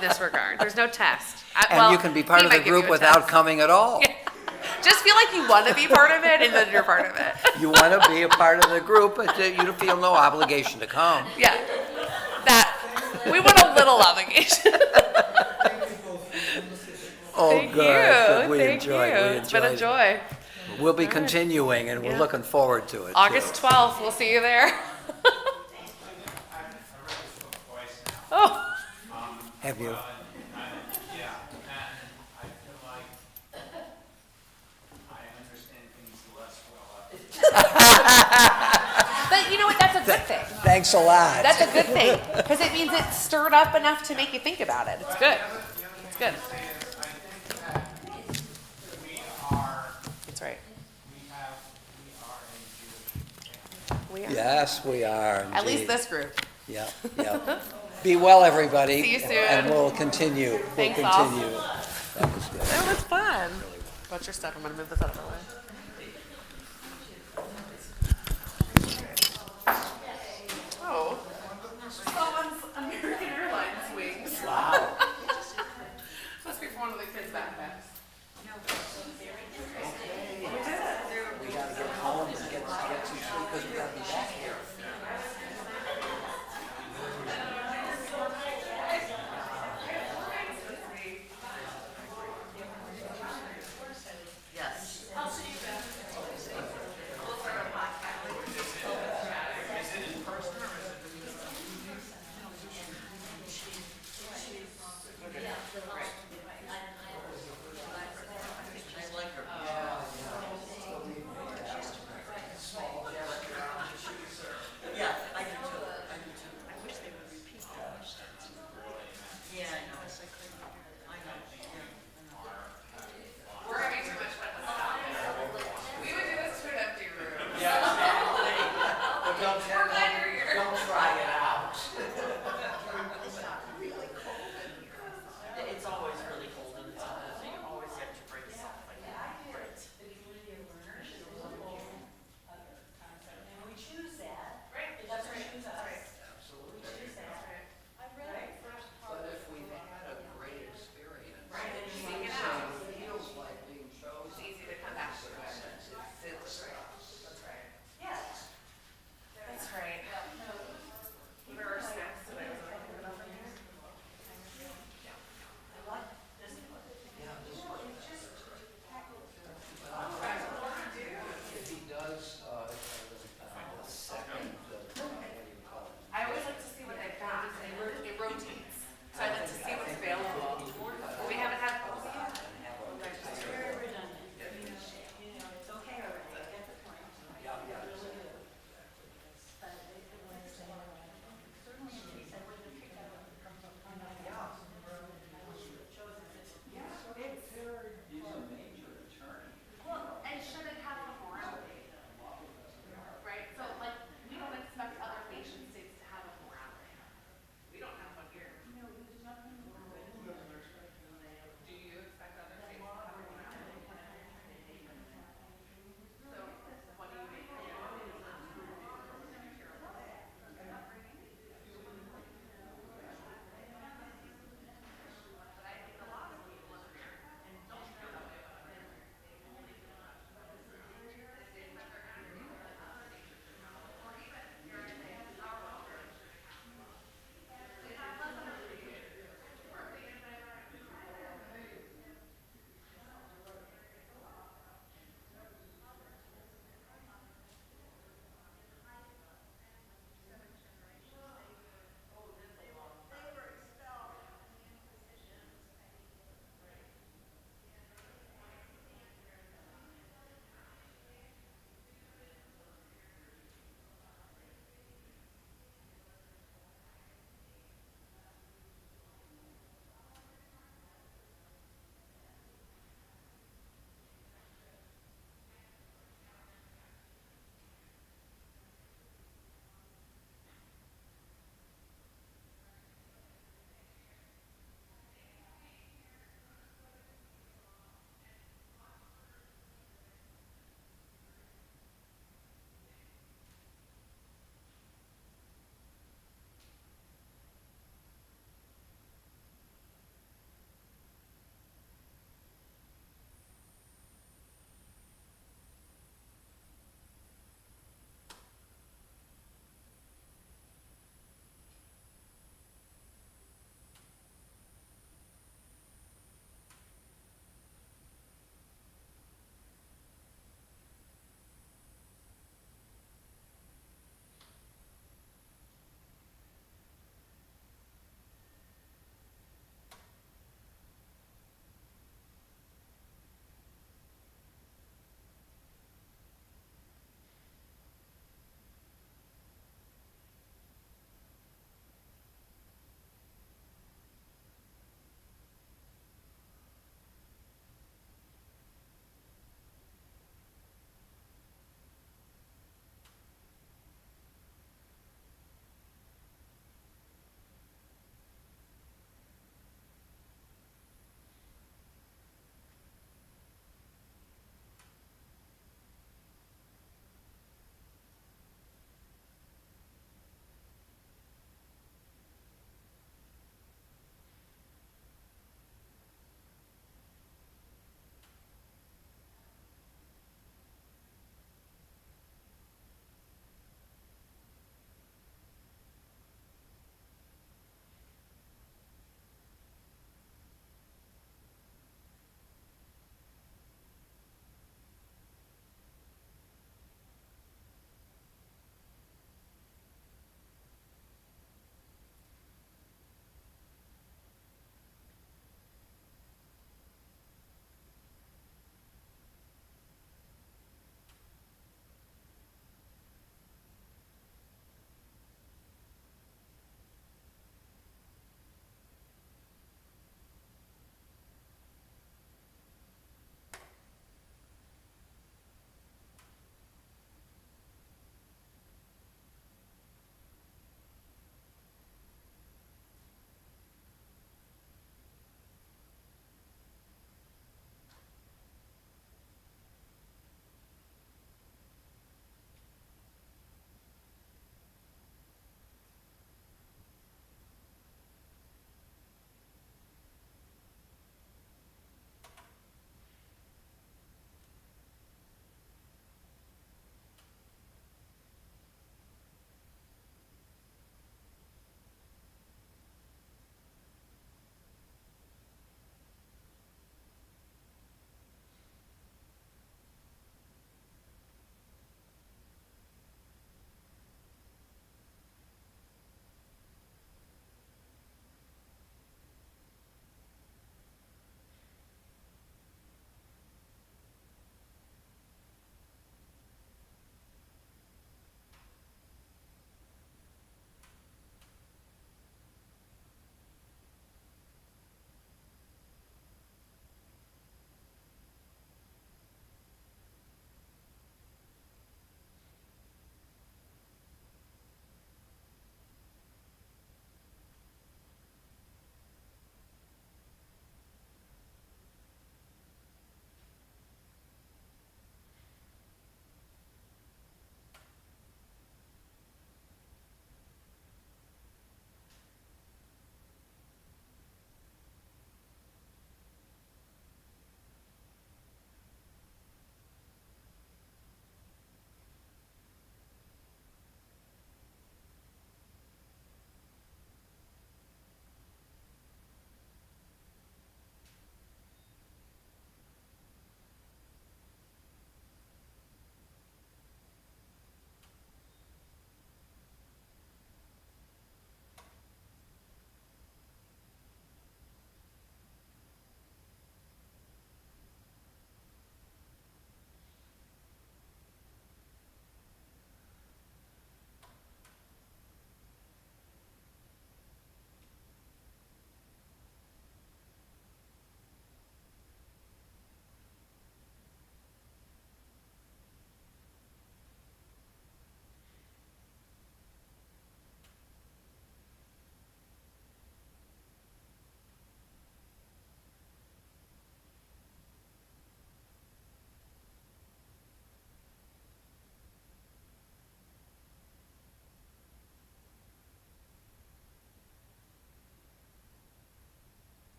[SPEAKER 2] this regard. There's no test.
[SPEAKER 1] And you can be part of the group without coming at all.
[SPEAKER 2] Yeah. Just feel like you want to be part of it, and then you're part of it.
[SPEAKER 1] You want to be a part of the group, but you feel no obligation to come.
[SPEAKER 2] Yeah. We want a little obligation.
[SPEAKER 1] Oh,
[SPEAKER 2] Thank
[SPEAKER 1] good.
[SPEAKER 2] you.
[SPEAKER 1] Good. We
[SPEAKER 2] Thank
[SPEAKER 1] enjoyed
[SPEAKER 2] you.
[SPEAKER 1] it.
[SPEAKER 2] It's been a joy.
[SPEAKER 1] We'll be continuing, and we're
[SPEAKER 2] Yeah.
[SPEAKER 1] looking forward to it.
[SPEAKER 2] August
[SPEAKER 1] too.
[SPEAKER 2] 12th, we'll see you there.
[SPEAKER 3] I read this book twice now.
[SPEAKER 2] Oh,
[SPEAKER 1] Have you?
[SPEAKER 3] Yeah, and I feel like I understand things less well.
[SPEAKER 2] but you know what? That's a good thing.
[SPEAKER 1] Thanks a lot.
[SPEAKER 2] That's a good thing because it means it's stirred up enough to make you think about it. It's good. It's good.
[SPEAKER 3] I think that we are
[SPEAKER 2] We are.
[SPEAKER 1] Yes, we are.
[SPEAKER 2] At least
[SPEAKER 1] indeed.
[SPEAKER 2] this group.
[SPEAKER 1] Yeah, yeah. Be well, everybody.
[SPEAKER 2] See you soon.
[SPEAKER 1] And we'll continue.
[SPEAKER 2] Thanks,
[SPEAKER 1] We'll
[SPEAKER 2] all.
[SPEAKER 1] continue. That was good.
[SPEAKER 2] That was fun. What's your stuff? I'm gonna move this out of the way. Oh, someone's American Airlines wings.
[SPEAKER 1] Wow.
[SPEAKER 2] Must be from one of the kids' backpacks.
[SPEAKER 1] We gotta get home and get some sleep because we gotta be back here.
[SPEAKER 11] Yes.
[SPEAKER 10] I'll see you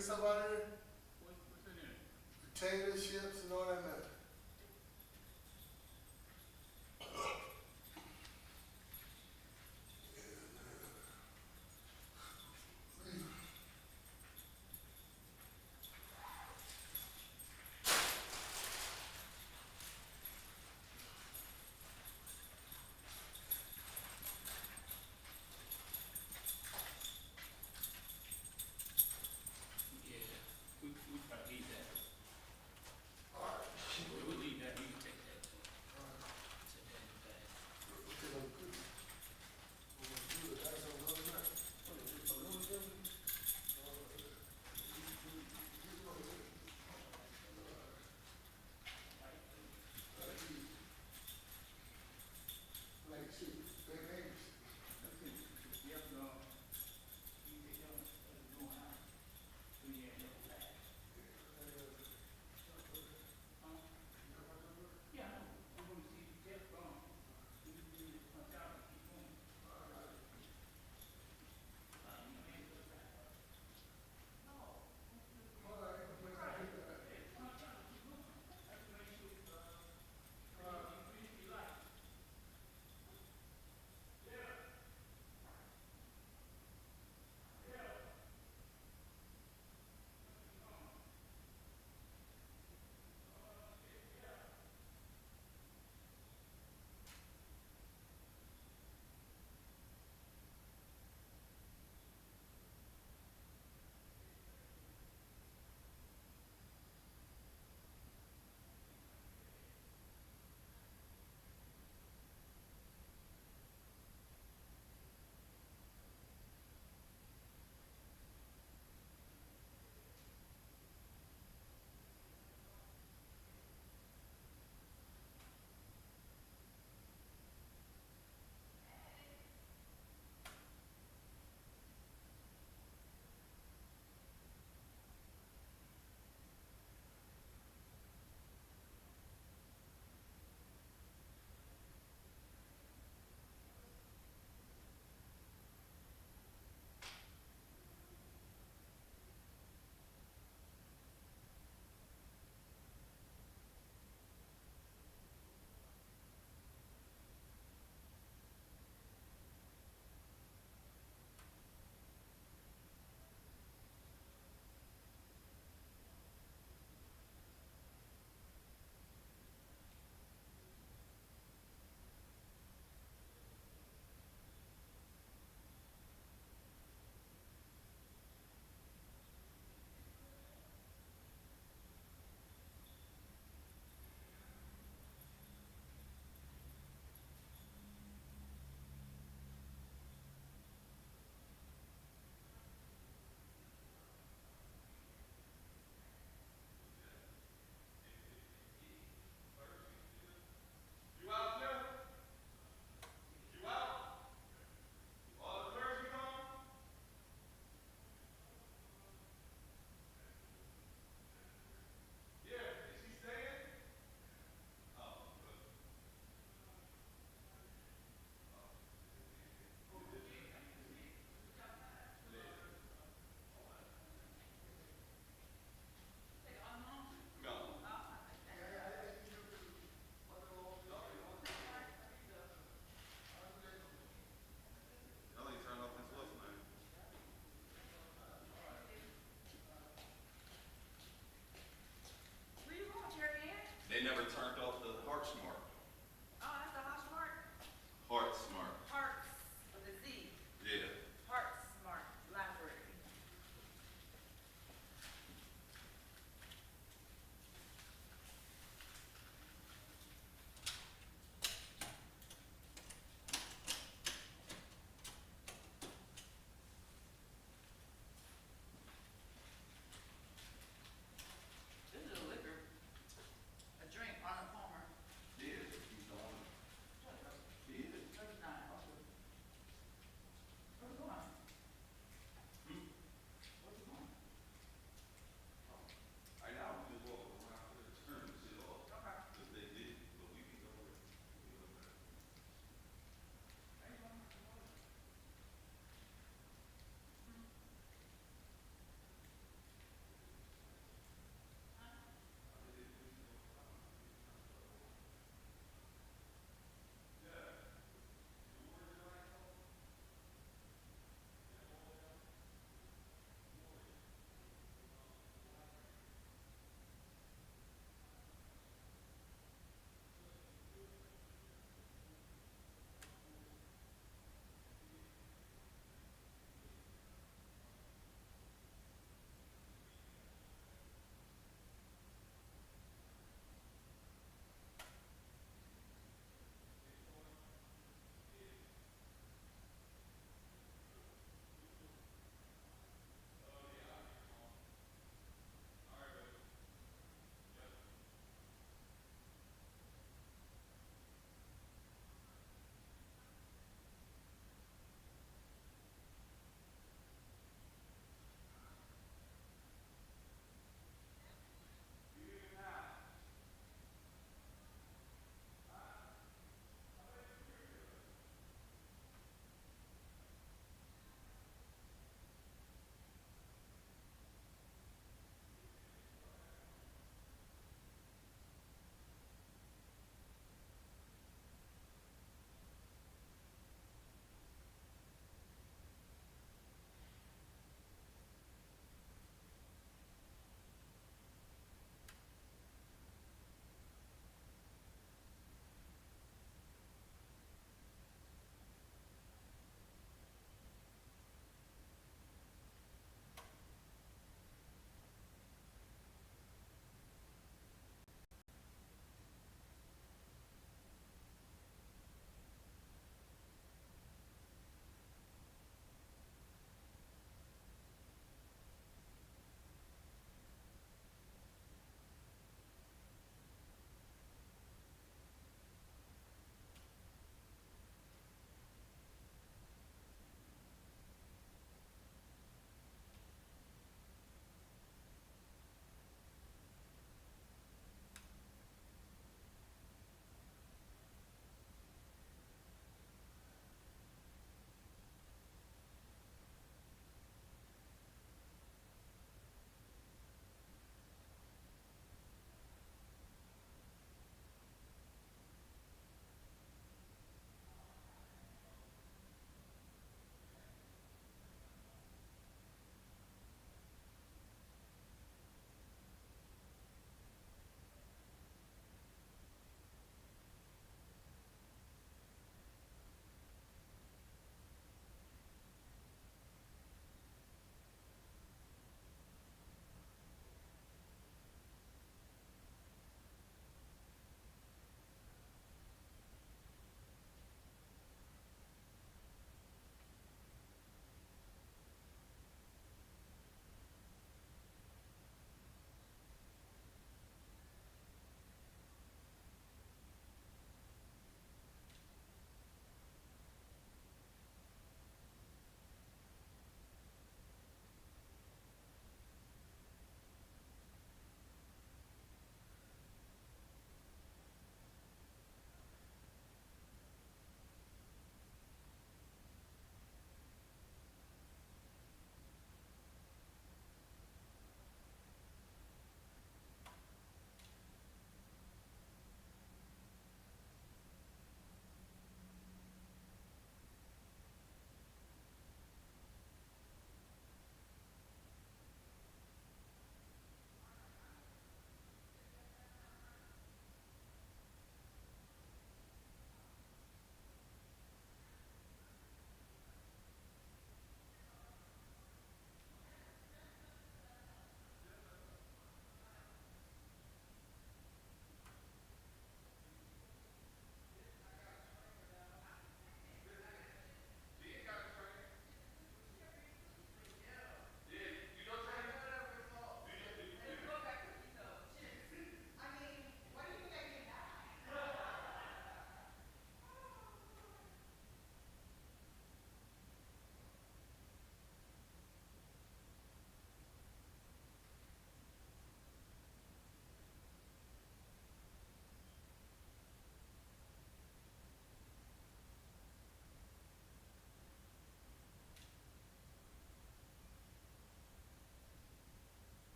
[SPEAKER 12] get something out of there?
[SPEAKER 3] What's in there?
[SPEAKER 12] Potatoes, chips, and all that mess.
[SPEAKER 3] Yeah, we probably leave that. We'll leave that, we can take that too. Take that in the bag.
[SPEAKER 12] Okay, I'm good. I'm good. That's all I'm good. Like, shoot, big eggs.
[SPEAKER 3] Yep, no. You take that one, go out. We get that back. Yeah, I know. I'm gonna see if Jeff gone. We can do this punch out and keep going.
[SPEAKER 13] They never turned off the heart smart.